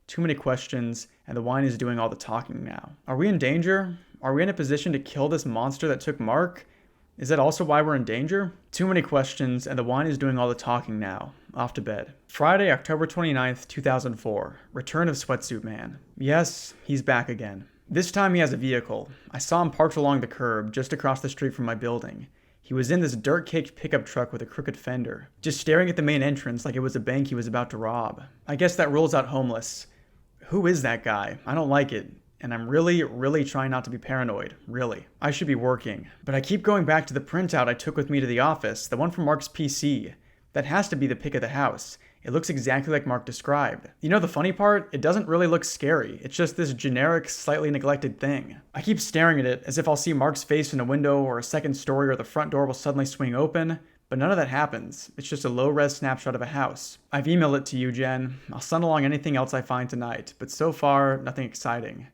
Too many questions, and the wine is doing all the talking now. Are we in danger? Are we in a position to kill this monster that took Mark? Is that also why we're in danger? Too many questions, and the wine is doing all the talking now. Off to bed. Friday, October 29th, 2004. Return of Sweatsuit Man. Yes, he's back again. This time he has a vehicle. I saw him parked along the curb, just across the street from my building. He was in this dirt-caked pickup truck with a crooked fender, just staring at the main entrance like it was a bank he was about to rob. I guess that rules out homeless. Who is that guy? I don't like it. And I'm really trying not to be paranoid. Really. I should be working. But I keep going back to the printout I took with me to the office, the one from Mark's PC. That has to be the pic of the house. It looks exactly like Mark described. You know the funny part? It doesn't really look scary. It's just this generic, slightly neglected thing. I keep staring at it as if I'll see Mark's face in a window or a second story or the front door will suddenly swing open, but none of that happens. It's just a low-res snapshot of a house. I've emailed it to you, Jen. I'll send along anything else I find tonight, but so far, nothing exciting.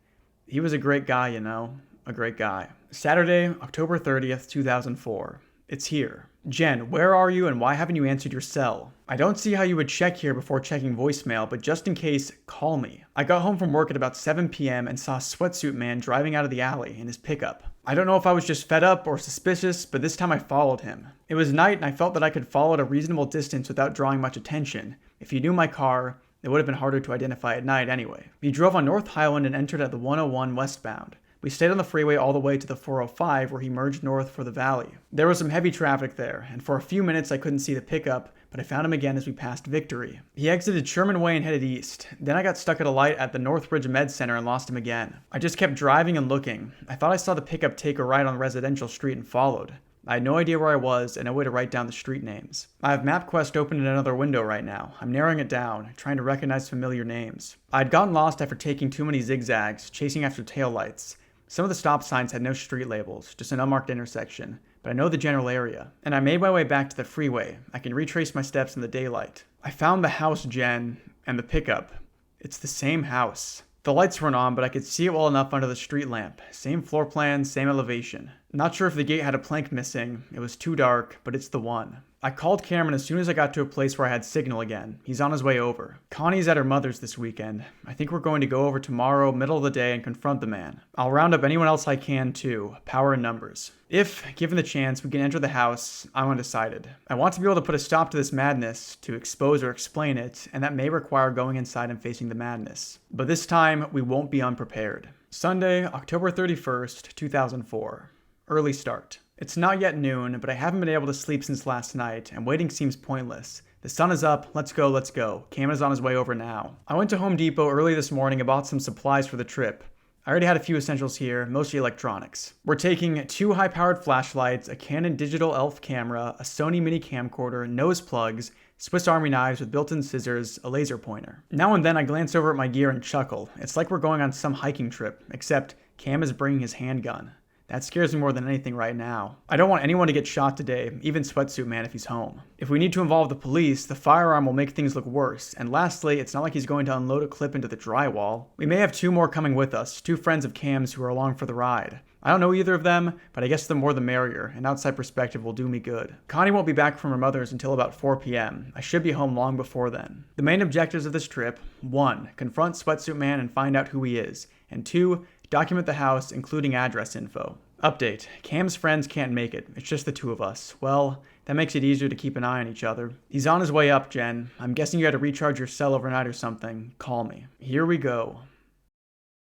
He was a great guy, you know. A great guy. Saturday, October 30th, 2004. It's here. Jen, where are you and why haven't you answered your cell? I don't see how you would check here before checking voicemail, but just in case, call me. I got home from work at about 7 p.m. and saw a Sweatsuit Man driving out of the alley in his pickup. I don't know if I was just fed up or suspicious, but this time I followed him. It was night and I felt that I could follow at a reasonable distance without drawing much attention. If you knew my car, it would have been harder to identify at night anyway. We drove on North Highland and entered at the 101 westbound. We stayed on the freeway all the way to the 405 where he merged north for the valley. There was some heavy traffic there, and for a few minutes I couldn't see the pickup, but I found him again as we passed Victory. He exited Sherman Way and headed east. Then I got stuck at a light at the Northridge Med Center and lost him again. I just kept driving and looking. I thought I saw the pickup take a right on Residential Street and followed. I had no idea where I was and no way to write down the street names. I have MapQuest open in another window right now. I'm narrowing it down, trying to recognize familiar names. I had gotten lost after taking too many zigzags, chasing after taillights. Some of the stop signs had no street labels, just an unmarked intersection, but I know the general area. And I made my way back to the freeway. I can retrace my steps in the daylight. I found the house, Jen, and the pickup. It's the same house. The lights weren't on, but I could see it well enough under the street lamp. Same floor plan, same elevation. Not sure if the gate had a plank missing. It was too dark, but it's the one. I called Cameron as soon as I got to a place where I had signal again. He's on his way over. Connie's at her mother's this weekend. I think we're going to go over tomorrow, middle of the day, and confront the man. I'll round up anyone else I can too. Power in numbers. If, given the chance, we can enter the house, I'm undecided. I want to be able to put a stop to this madness, to expose or explain it, and that may require going inside and facing the madness. But this time, we won't be unprepared. Sunday, October 31st, 2004. Early start. It's not yet noon, but I haven't been able to sleep since last night, and waiting seems pointless. The sun is up, let's go, let's go. Cam is on his way over now. I went to Home Depot early this morning and bought some supplies for the trip. I already had a few essentials here, mostly electronics. We're taking 2 high-powered flashlights, a Canon digital ELPH camera, a Sony mini camcorder, nose plugs, Swiss Army knives with built-in scissors, a laser pointer. Now and then I glance over at my gear and chuckle. It's like we're going on some hiking trip, except Cam is bringing his handgun. That scares me more than anything right now. I don't want anyone to get shot today, even Sweatsuit Man if he's home. If we need to involve the police, the firearm will make things look worse. And lastly, it's not like he's going to unload a clip into the drywall. We may have 2 more coming with us, 2 friends of Cam's who are along for the ride. I don't know either of them, but I guess the more the merrier. An outside perspective will do me good. Connie won't be back from her mother's until about 4 p.m. I should be home long before then. The main objectives of this trip: 1. Confront Sweatsuit Man and find out who he is. And 2. Document the house, including address info. Update: Cam's friends can't make it. It's just the two of us. Well, that makes it easier to keep an eye on each other. He's on his way up, Jen. I'm guessing you had to recharge your cell overnight or something. Call me. Here we go.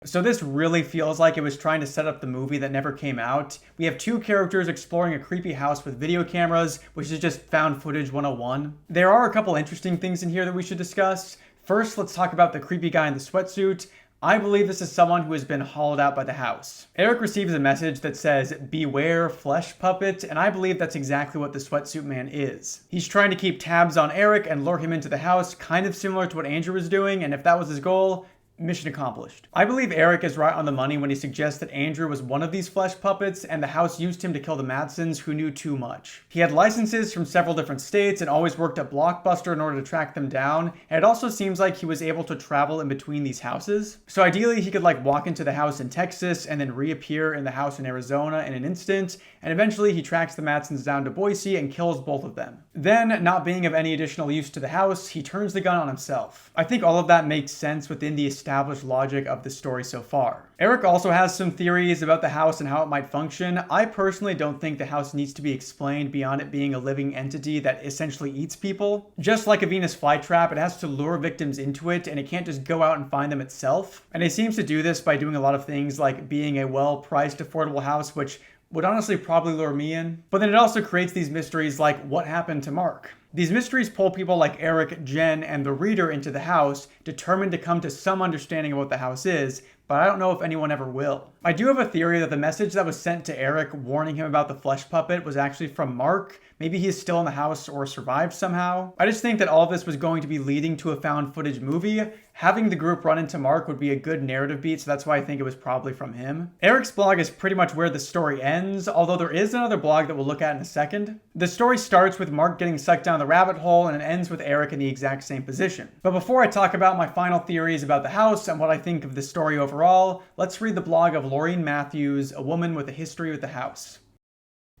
So this really feels like it was trying to set up the movie that never came out. We have two characters exploring a creepy house with video cameras, which is just found footage 101. There are a couple interesting things in here that we should discuss. First, let's talk about the creepy guy in the sweatsuit. I believe this is someone who has been hollowed out by the house. Eric receives a message that says, "Beware flesh puppet," and I believe that's exactly what the sweatsuit man is. He's trying to keep tabs on Eric and lure him into the house, kind of similar to what Andrew was doing, and if that was his goal, mission accomplished. I believe Eric is right on the money when he suggests that Andrew was one of these flesh puppets and the house used him to kill the Madsons, who knew too much. He had licenses from several different states and always worked at Blockbuster in order to track them down, and it also seems like he was able to travel in between these houses. So ideally he could walk into the house in Texas and then reappear in the house in Arizona in an instant, and eventually he tracks the Madsons down to Boise and kills both of them. Then, not being of any additional use to the house, he turns the gun on himself. I think all of that makes sense within the established logic of the story so far. Eric also has some theories about the house and how it might function. I personally don't think the house needs to be explained beyond it being a living entity that essentially eats people. Just like a Venus flytrap, it has to lure victims into it, and it can't just go out and find them itself. And it seems to do this by doing a lot of things like being a well-priced, affordable house, which would honestly probably lure me in. But then it also creates these mysteries like what happened to Mark. These mysteries pull people like Eric, Jen, and the reader into the house, determined to come to some understanding of what the house is, but I don't know if anyone ever will. I do have a theory that the message that was sent to Eric warning him about the flesh puppet was actually from Mark. Maybe he's still in the house or survived somehow. I just think that all of this was going to be leading to a found footage movie. Having the group run into Mark would be a good narrative beat, so that's why I think it was probably from him. Eric's blog is pretty much where the story ends, although there is another blog that we'll look at in a second. The story starts with Mark getting sucked down the rabbit hole, and it ends with Eric in the exact same position. But before I talk about my final theories about the house and what I think of the story overall, let's read the blog of Laureen Matthews, a woman with a history with the house.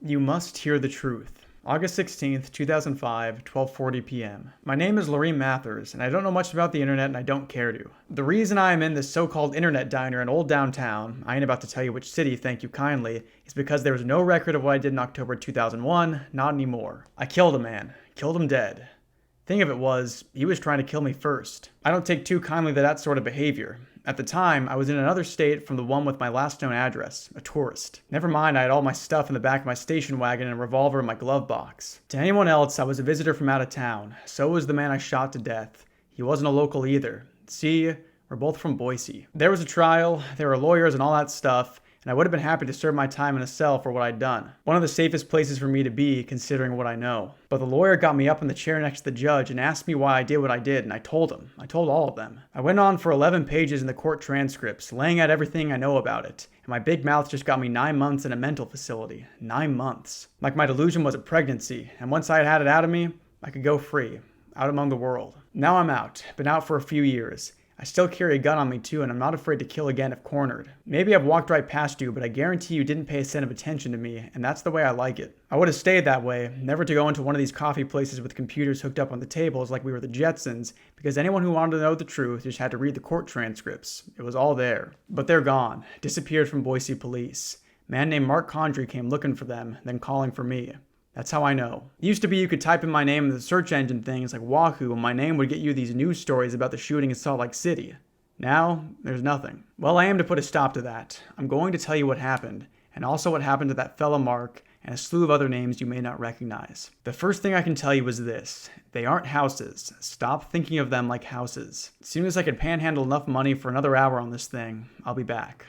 You must hear the truth. August 16th, 2005, 12:40 p.m. My name is Laureen Mathers, and I don't know much about the internet, and I don't care to. The reason I am in this so-called internet diner in old downtown, I ain't about to tell you which city, thank you kindly, is because there was no record of what I did in October 2001, not anymore. I killed a man. Killed him dead. Thing of it was, he was trying to kill me first. I don't take too kindly to that sort of behavior. At the time, I was in another state from the one with my last known address, a tourist. Never mind, I had all my stuff in the back of my station wagon and a revolver in my glove box. To anyone else, I was a visitor from out of town. So was the man I shot to death. He wasn't a local either. See, we're both from Boise. There was a trial, there were lawyers and all that stuff, and I would have been happy to serve my time in a cell for what I'd done. One of the safest places for me to be, considering what I know. But the lawyer got me up in the chair next to the judge and asked me why I did what I did, and I told him. I told all of them. I went on for 11 pages in the court transcripts, laying out everything I know about it. And my big mouth just got me 9 months in a mental facility. 9 months. Like my delusion was a pregnancy, and once I had had it out of me, I could go free. Out among the world. Now I'm out. Been out for a few years. I still carry a gun on me too, and I'm not afraid to kill again if cornered. Maybe I've walked right past you, but I guarantee you didn't pay a cent of attention to me, and that's the way I like it. I would have stayed that way, never to go into one of these coffee places with computers hooked up on the tables like we were the Jetsons, because anyone who wanted to know the truth just had to read the court transcripts. It was all there. But they're gone. Disappeared from Boise police. A man named Mark Condrey came looking for them, then calling for me. That's how I know. It used to be you could type in my name in the search engine things like Wahoo, and my name would get you these news stories about the shooting in Salt Lake City. Now, there's nothing. Well, I am to put a stop to that. I'm going to tell you what happened, and also what happened to that fella Mark, and a slew of other names you may not recognize. The first thing I can tell you is this. They aren't houses. Stop thinking of them like houses. As soon as I can panhandle enough money for another hour on this thing, I'll be back.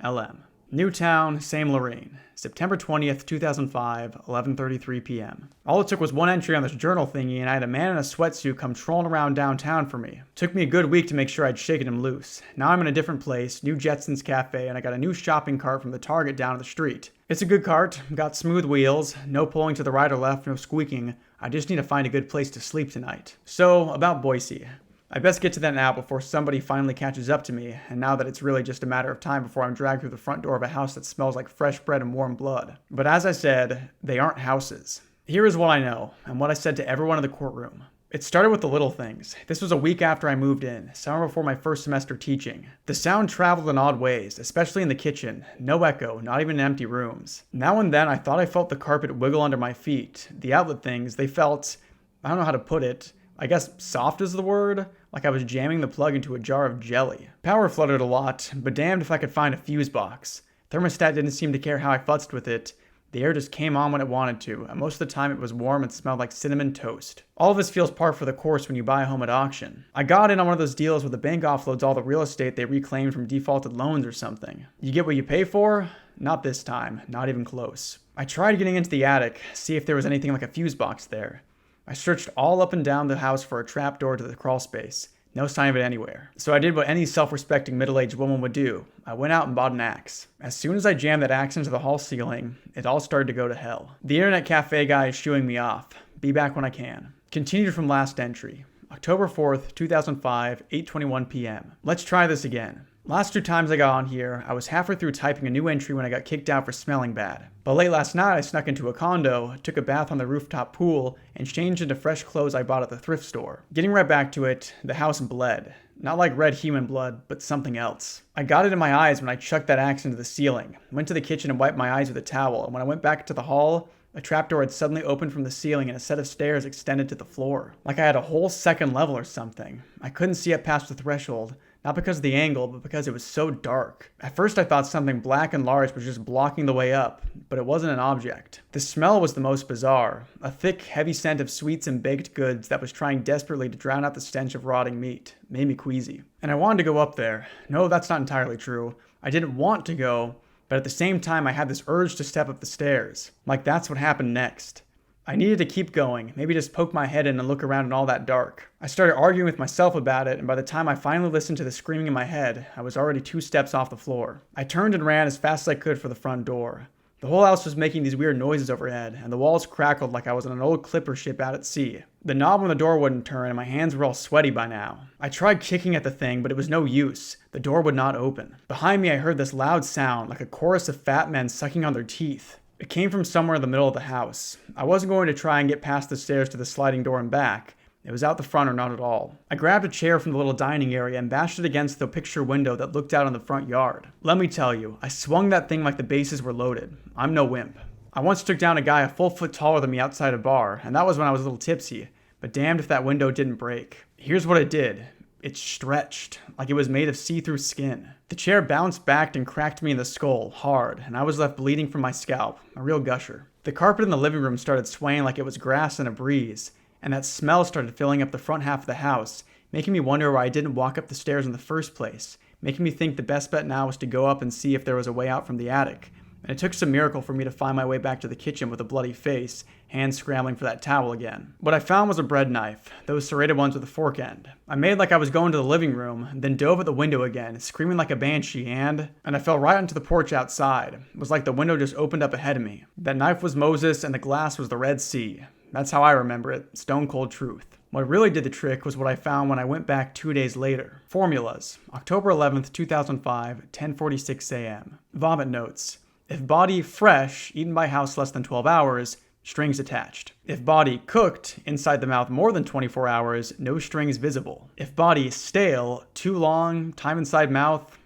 LM. New town, same Lorraine. September 20th, 2005, 11:33 p.m. All it took was one entry on this journal thingy, and I had a man in a sweatsuit come trolling around downtown for me. Took me a good week to make sure I'd shaken him loose. Now I'm in a different place, new Jetsons Cafe, and I got a new shopping cart from the Target down the street. It's a good cart, got smooth wheels, no pulling to the right or left, no squeaking. I just need to find a good place to sleep tonight. So, about Boise. I best get to that now before somebody finally catches up to me, and now that it's really just a matter of time before I'm dragged through the front door of a house that smells like fresh bread and warm blood. But as I said, they aren't houses. Here is what I know, and what I said to everyone in the courtroom. It started with the little things. This was a week after I moved in, summer before my first semester teaching. The sound traveled in odd ways, especially in the kitchen. No echo, not even in empty rooms. Now and then I thought I felt the carpet wiggle under my feet. The outlet things, they felt, I don't know how to put it, I guess soft is the word? Like I was jamming the plug into a jar of jelly. Power fluttered a lot, but damned if I could find a fuse box. Thermostat didn't seem to care how I futzed with it. The air just came on when it wanted to, and most of the time it was warm and smelled like cinnamon toast. All of this feels par for the course when you buy a home at auction. I got in on one of those deals where the bank offloads all the real estate they reclaimed from defaulted loans or something. You get what you pay for? Not this time, not even close. I tried getting into the attic, see if there was anything like a fuse box there. I searched all up and down the house for a trapdoor to the crawl space. No sign of it anywhere. So I did what any self-respecting middle-aged woman would do. I went out and bought an axe. As soon as I jammed that axe into the hall ceiling, it all started to go to hell. The internet cafe guy is shooing me off. Be back when I can. Continued from last entry. October 4th, 2005, 8:21 p.m. Let's try this again. Last 2 times I got on here, I was halfway through typing a new entry when I got kicked out for smelling bad. But late last night I snuck into a condo, took a bath on the rooftop pool, and changed into fresh clothes I bought at the thrift store. Getting right back to it, the house bled. Not like red human blood, but something else. I got it in my eyes when I chucked that axe into the ceiling, went to the kitchen and wiped my eyes with a towel, and when I went back to the hall, a trapdoor had suddenly opened from the ceiling and a set of stairs extended to the floor. Like I had a whole second level or something. I couldn't see it past the threshold. Not because of the angle, but because it was so dark. At first I thought something black and large was just blocking the way up, but it wasn't an object. The smell was the most bizarre. A thick, heavy scent of sweets and baked goods that was trying desperately to drown out the stench of rotting meat. Made me queasy. And I wanted to go up there. No, that's not entirely true. I didn't want to go, but at the same time I had this urge to step up the stairs. Like that's what happened next. I needed to keep going, maybe just poke my head in and look around in all that dark. I started arguing with myself about it, and by the time I finally listened to the screaming in my head, I was already 2 steps off the floor. I turned and ran as fast as I could for the front door. The whole house was making these weird noises overhead, and the walls crackled like I was on an old clipper ship out at sea. The knob on the door wouldn't turn, and my hands were all sweaty by now. I tried kicking at the thing, but it was no use. The door would not open. Behind me I heard this loud sound, like a chorus of fat men sucking on their teeth. It came from somewhere in the middle of the house. I wasn't going to try and get past the stairs to the sliding door and back. It was out the front or not at all. I grabbed a chair from the little dining area and bashed it against the picture window that looked out on the front yard. Let me tell you, I swung that thing like the bases were loaded. I'm no wimp. I once took down a guy a full foot taller than me outside a bar, and that was when I was a little tipsy. But damned if that window didn't break. Here's what it did. It stretched, like it was made of see-through skin. The chair bounced back and cracked me in the skull, hard, and I was left bleeding from my scalp, a real gusher. The carpet in the living room started swaying like it was grass in a breeze, and that smell started filling up the front half of the house, making me wonder why I didn't walk up the stairs in the first place, making me think the best bet now was to go up and see if there was a way out from the attic. And it took some miracle for me to find my way back to the kitchen with a bloody face, hands scrambling for that towel again. What I found was a bread knife, those serrated ones with a fork end. I made like I was going to the living room, then dove at the window again, screaming like a banshee, and I fell right onto the porch outside. It was like the window just opened up ahead of me. That knife was Moses and the glass was the Red Sea. That's how I remember it, stone cold truth. What really did the trick was what I found when I went back 2 days later. Formulas. October 11th, 2005, 10:46 a.m. Vomit notes. If body fresh, eaten by house less than 12 hours, strings attached. If body cooked, inside the mouth more than 24 hours, no strings visible. If body stale, too long, time inside mouth,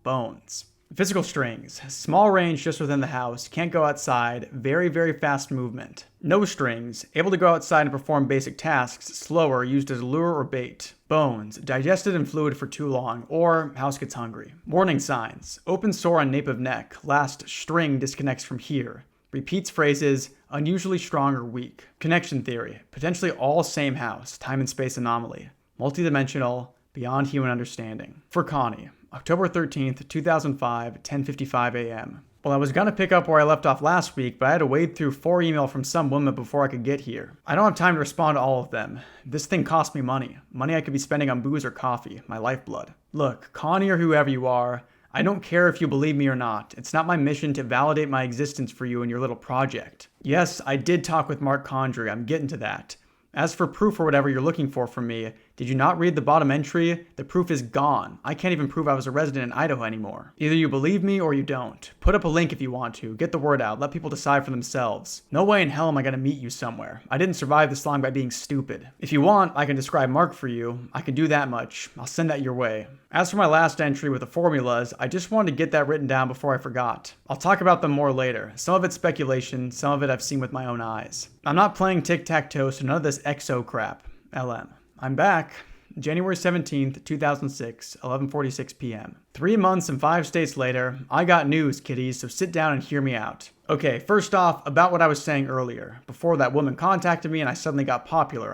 bones. Physical strings. Small range just within the house, can't go outside, very, very fast movement. No strings, able to go outside and perform basic tasks, slower, used as lure or bait. Bones, digested in fluid for too long, or house gets hungry. Warning signs. Open sore on nape of neck, last string disconnects from here. Repeats phrases, unusually strong or weak. Connection theory, potentially all same house, time and space anomaly. Multidimensional, beyond human understanding. For Connie. October 13th, 2005, 10:55 a.m. Well, I was gonna pick up where I left off last week, but I had to wade through 4 emails from some woman before I could get here. I don't have time to respond to all of them. This thing cost me money. Money I could be spending on booze or coffee, my lifeblood. Look, Connie or whoever you are, I don't care if you believe me or not. It's not my mission to validate my existence for you and your little project. Yes, I did talk with Mark Condry, I'm getting to that. As for proof or whatever you're looking for from me, Did you not read the bottom entry? The proof is gone. I can't even prove I was a resident in Idaho anymore. Either you believe me or you don't. Put up a link if you want to. Get the word out. Let people decide for themselves. No way in hell am I going to meet you somewhere. I didn't survive this long by being stupid. If you want, I can describe Mark for you. I can do that much. I'll send that your way. As for my last entry with the formulas, I just wanted to get that written down before I forgot. I'll talk about them more later. Some of it's speculation, some of it I've seen with my own eyes. I'm not playing tic-tac-toe, so none of this XO crap. LM. I'm back. January 17th, 2006, 11:46 p.m. 3 months and 5 states later, I got news, kiddies, so sit down and hear me out. Okay, first off, about what I was saying earlier, before that woman contacted me and I suddenly got popular,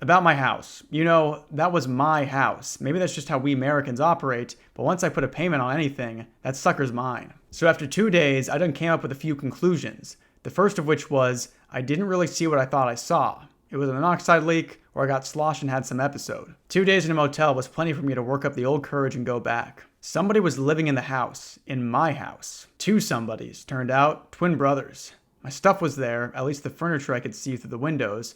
About my house. You know, that was my house. Maybe that's just how we Americans operate, but once I put a payment on anything, that sucker's mine. So after 2 days, I done came up with a few conclusions. The first of which was, I didn't really see what I thought I saw. It was a monoxide leak, or I got sloshed and had some episode. 2 days in a motel was plenty for me to work up the old courage and go back. Somebody was living in the house. In my house. 2 somebodies. Turned out, twin brothers. My stuff was there, at least the furniture I could see through the windows,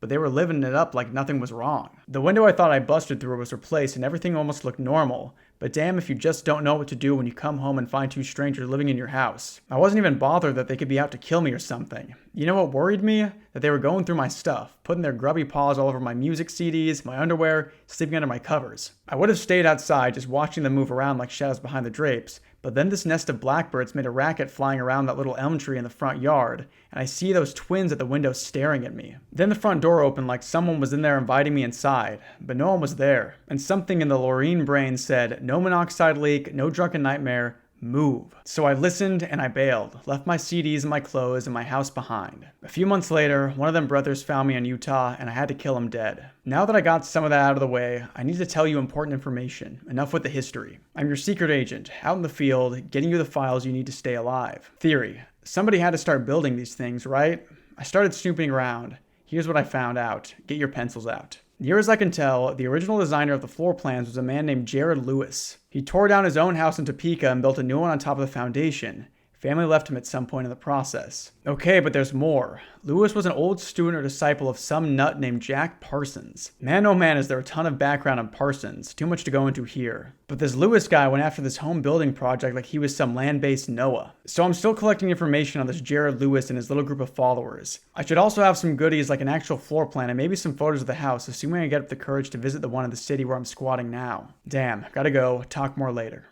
but they were living it up like nothing was wrong. The window I thought I busted through was replaced and everything almost looked normal, but damn if you just don't know what to do when you come home and find 2 strangers living in your house. I wasn't even bothered that they could be out to kill me or something. You know what worried me? That they were going through my stuff, putting their grubby paws all over my music CDs, my underwear, sleeping under my covers. I would have stayed outside just watching them move around like shadows behind the drapes, but then this nest of blackbirds made a racket flying around that little elm tree in the front yard, and I see those twins at the window staring at me. Then the front door opened like someone was in there inviting me inside, but no one was there. And something in the Lorraine brain said, no monoxide leak, no drunken nightmare, move. So I listened and I bailed, left my CDs and my clothes and my house behind. A few months later, one of them brothers found me in Utah and I had to kill him dead. Now that I got some of that out of the way, I need to tell you important information. Enough with the history. I'm your secret agent, out in the field, getting you the files you need to stay alive. Theory. Somebody had to start building these things, right? I started snooping around. Here's what I found out. Get your pencils out. Near as I can tell, the original designer of the floor plans was a man named Jared Lewis. He tore down his own house in Topeka and built a new one on top of the foundation. Family left him at some point in the process. Okay, but there's more. Lewis was an old student or disciple of some nut named Jack Parsons. Man, oh man, is there a ton of background on Parsons. Too much to go into here. But this Lewis guy went after this home building project like he was some land-based Noah. So I'm still collecting information on this Jared Lewis and his little group of followers. I should also have some goodies like an actual floor plan and maybe some photos of the house, assuming I get up the courage to visit the one in the city where I'm squatting now. Damn, gotta go. Talk more later.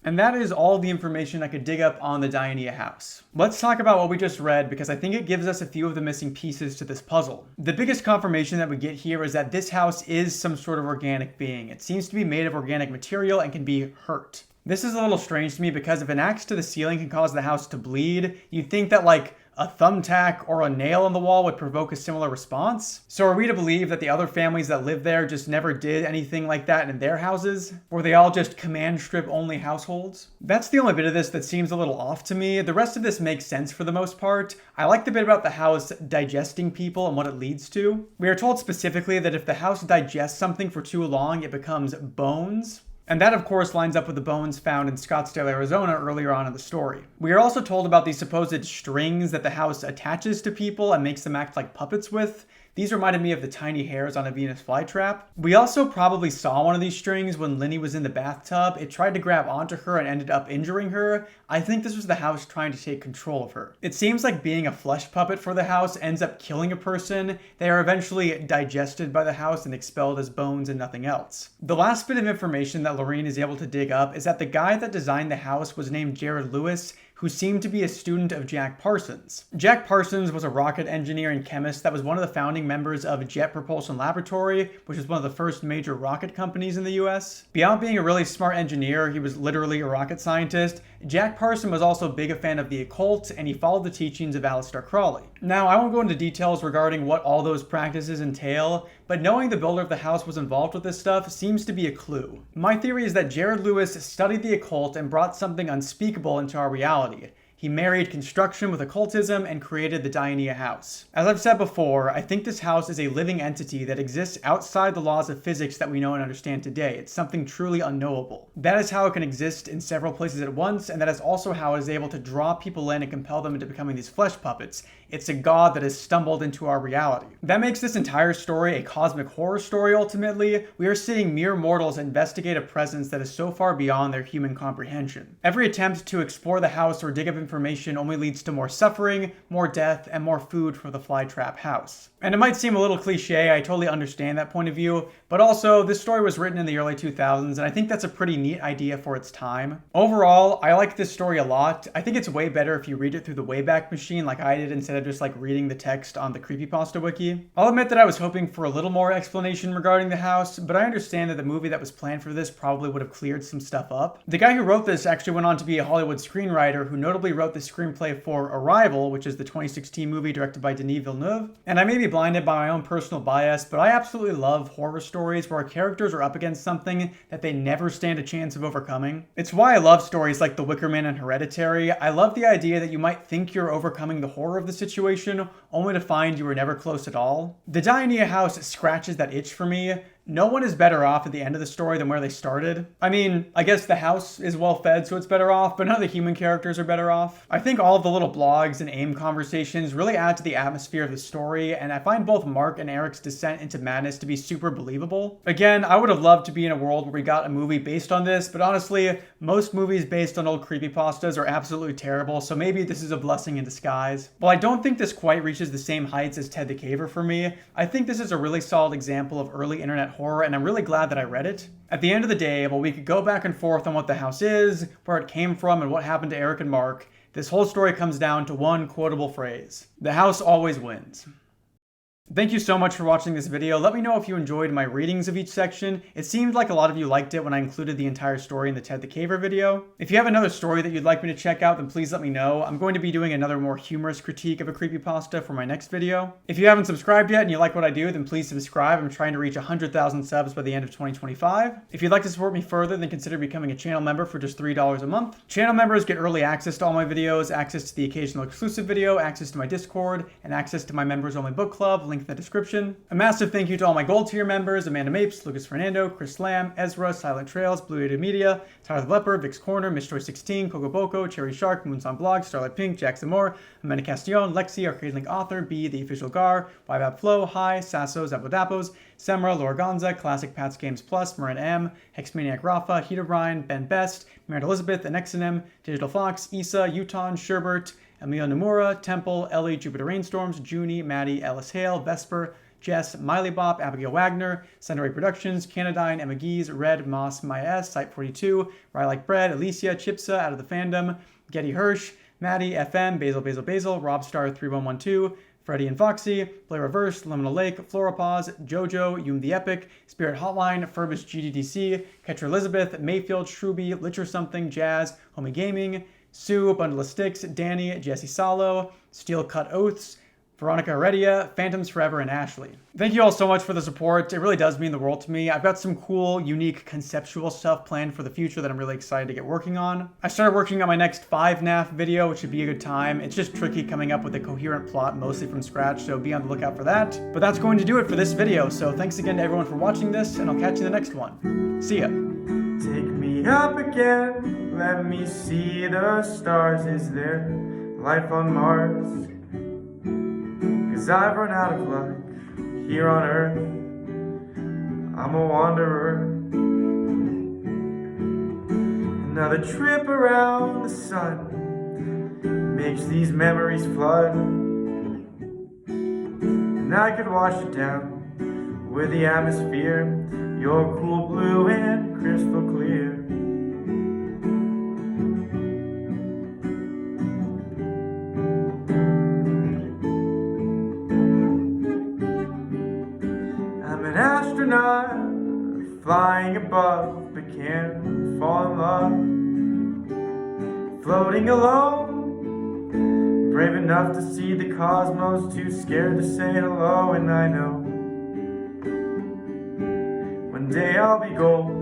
And that is all the information I could dig up on the Dionaea house. Let's talk about what we just read because I think it gives us a few of the missing pieces to this puzzle. The biggest confirmation that we get here is that this house is some sort of organic being. It seems to be made of organic material and can be hurt. This is a little strange to me because if an axe to the ceiling can cause the house to bleed, you'd think that like a thumbtack or a nail on the wall would provoke a similar response. So are we to believe that the other families that live there just never did anything like that in their houses? Were they all just command strip only households? That's the only bit of this that seems a little off to me. The rest of this makes sense for the most part. I like the bit about the house digesting people and what it leads to. We are told specifically that if the house digests something for too long, it becomes bones. And that, of course, lines up with the bones found in Scottsdale, Arizona earlier on in the story. We are also told about these supposed strings that the house attaches to people and makes them act like puppets with. These reminded me of the tiny hairs on a Venus flytrap. We also probably saw one of these strings when Linny was in the bathtub. It tried to grab onto her and ended up injuring her. I think this was the house trying to take control of her. It seems like being a flesh puppet for the house ends up killing a person. They are eventually digested by the house and expelled as bones and nothing else. The last bit of information that Lorraine is able to dig up is that the guy that designed the house was named Jared Lewis, who seemed to be a student of Jack Parsons. Jack Parsons was a rocket engineer and chemist that was one of the founding members of Jet Propulsion Laboratory, which was one of the first major rocket companies in the US. Beyond being a really smart engineer, he was literally a rocket scientist. Jack Parsons was also big a fan of the occult, and he followed the teachings of Aleister Crowley. Now, I won't go into details regarding what all those practices entail, but knowing the builder of the house was involved with this stuff seems to be a clue. My theory is that Jared Lewis studied the occult and brought something unspeakable into our reality. He married construction with occultism and created the Dionaea house. As I've said before, I think this house is a living entity that exists outside the laws of physics that we know and understand today. It's something truly unknowable. That is how it can exist in several places at once, and that is also how it is able to draw people in and compel them into becoming these flesh puppets. It's a god that has stumbled into our reality. That makes this entire story a cosmic horror story ultimately. We are seeing mere mortals investigate a presence that is so far beyond their human comprehension. Every attempt to explore the house or dig up information only leads to more suffering, more death, and more food for the flytrap house. And it might seem a little cliche, I totally understand that point of view, but also this story was written in the early 2000s, and I think that's a pretty neat idea for its time. Overall, I like this story a lot. I think it's way better if you read it through the Wayback Machine like I did instead of just like reading the text on the Creepypasta wiki. I'll admit that I was hoping for a little more explanation regarding the house, but I understand that the movie that was planned for this probably would have cleared some stuff up. The guy who wrote this actually went on to be a Hollywood screenwriter who notably wrote the screenplay for Arrival, which is the 2016 movie directed by Denis Villeneuve. And I may be blinded by my own personal bias, but I absolutely love horror stories where our characters are up against something that they never stand a chance of overcoming. It's why I love stories like The Wicker Man and Hereditary. I love the idea that you might think you're overcoming the horror of the situation, only to find you were never close at all. The Dionaea house scratches that itch for me. No one is better off at the end of the story than where they started. I mean, I guess the house is well fed, so it's better off, but none of the human characters are better off. I think all of the little blogs and AIM conversations really add to the atmosphere of the story, and I find both Mark and Eric's descent into madness to be super believable. Again, I would have loved to be in a world where we got a movie based on this, but honestly, most movies based on old creepypastas are absolutely terrible, so maybe this is a blessing in disguise. While I don't think this quite reaches the same heights as Ted the Caver for me, I think this is a really solid example of early internet horror, and I'm really glad that I read it. At the end of the day, while we could go back and forth on what the house is, where it came from, and what happened to Eric and Mark, this whole story comes down to one quotable phrase: the house always wins. Thank you so much for watching this video. Let me know if you enjoyed my readings of each section. It seemed like a lot of you liked it when I included the entire story in the Ted the Caver video. If you have another story that you'd like me to check out, then please let me know. I'm going to be doing another more humorous critique of a creepypasta for my next video. If you haven't subscribed yet and you like what I do, then please subscribe. I'm trying to reach 100,000 subs by the end of 2025. If you'd like to support me further, then consider becoming a channel member for just $3 a month. Channel members get early access to all my videos, access to the occasional exclusive video, access to my Discord, and access to my members only book club, link in the description. A massive thank you to all my gold tier members: Amanda Mapes, Lucas Fernando, Chris Lamb, Ezra, Silent Trails, Blue Ada Media, Tyler the Leper, Vix Corner, Mishtroy16, Coco Boko, Cherry Shark, Moonson Blog, Starlight Pink, Jackson Moore, Amanda Castillon, Lexi, Arcade Link Author, B, The Official Gar, Wybab Flow, Hi, Sasso, Zapodapos, Semra, Laura Gonza, Classic Pats Games Plus, Marin M, Hexmaniac Rafa, Heat Ryan, Ben Best, Merit Elizabeth, Anexinem, Digital Fox, Issa, Uton, Sherbert, Emilio Nomura, Temple, Ellie, Jupiter Rainstorms, Junie, Maddie, Alice Hale, Vesper, Jess, Miley Bop, Abigail Wagner, Sunray Productions, Canadine, Emma Gees, Red, Moss, Maya S, Site 42, Rye Like Bread, Alicia, Chipsa, Out of the Fandom, Getty Hirsch, Maddie, FM, Basil, Robstar 3112, Freddie and Foxy, Blair Reverse, Liminal Lake, Floropause, Jojo, Yum the Epic, Spirit Hotline, Furbished GDDC, Catcher Elizabeth, Mayfield, Shruby, Litcher Something, Jazz, Homie Gaming, Sue, Bundle of Sticks, Danny, Jesse Salo, Steel Cut Oaths, Veronica Heredia, Phantoms Forever, and Ashley. Thank you all so much for the support. It really does mean the world to me. I've got some cool, unique, conceptual stuff planned for the future that I'm really excited to get working on. I started working on my next 5NAF video, which should be a good time. It's just tricky coming up with a coherent plot, mostly from scratch, so be on the lookout for that. But that's going to do it for this video, so thanks again to everyone for watching this, and I'll catch you in the next one. See ya. Take me up again, let me see the stars. Is there life on Mars? 'Cause I've run out of luck here on Earth. I'm a wanderer. Another trip around the sun makes these memories flood, and I could wash it down with the atmosphere. You're cool blue and crystal clear. An astronaut flying above, but can't fall in love. Floating alone, brave enough to see the cosmos, too scared to say hello. And I know one day I'll be gold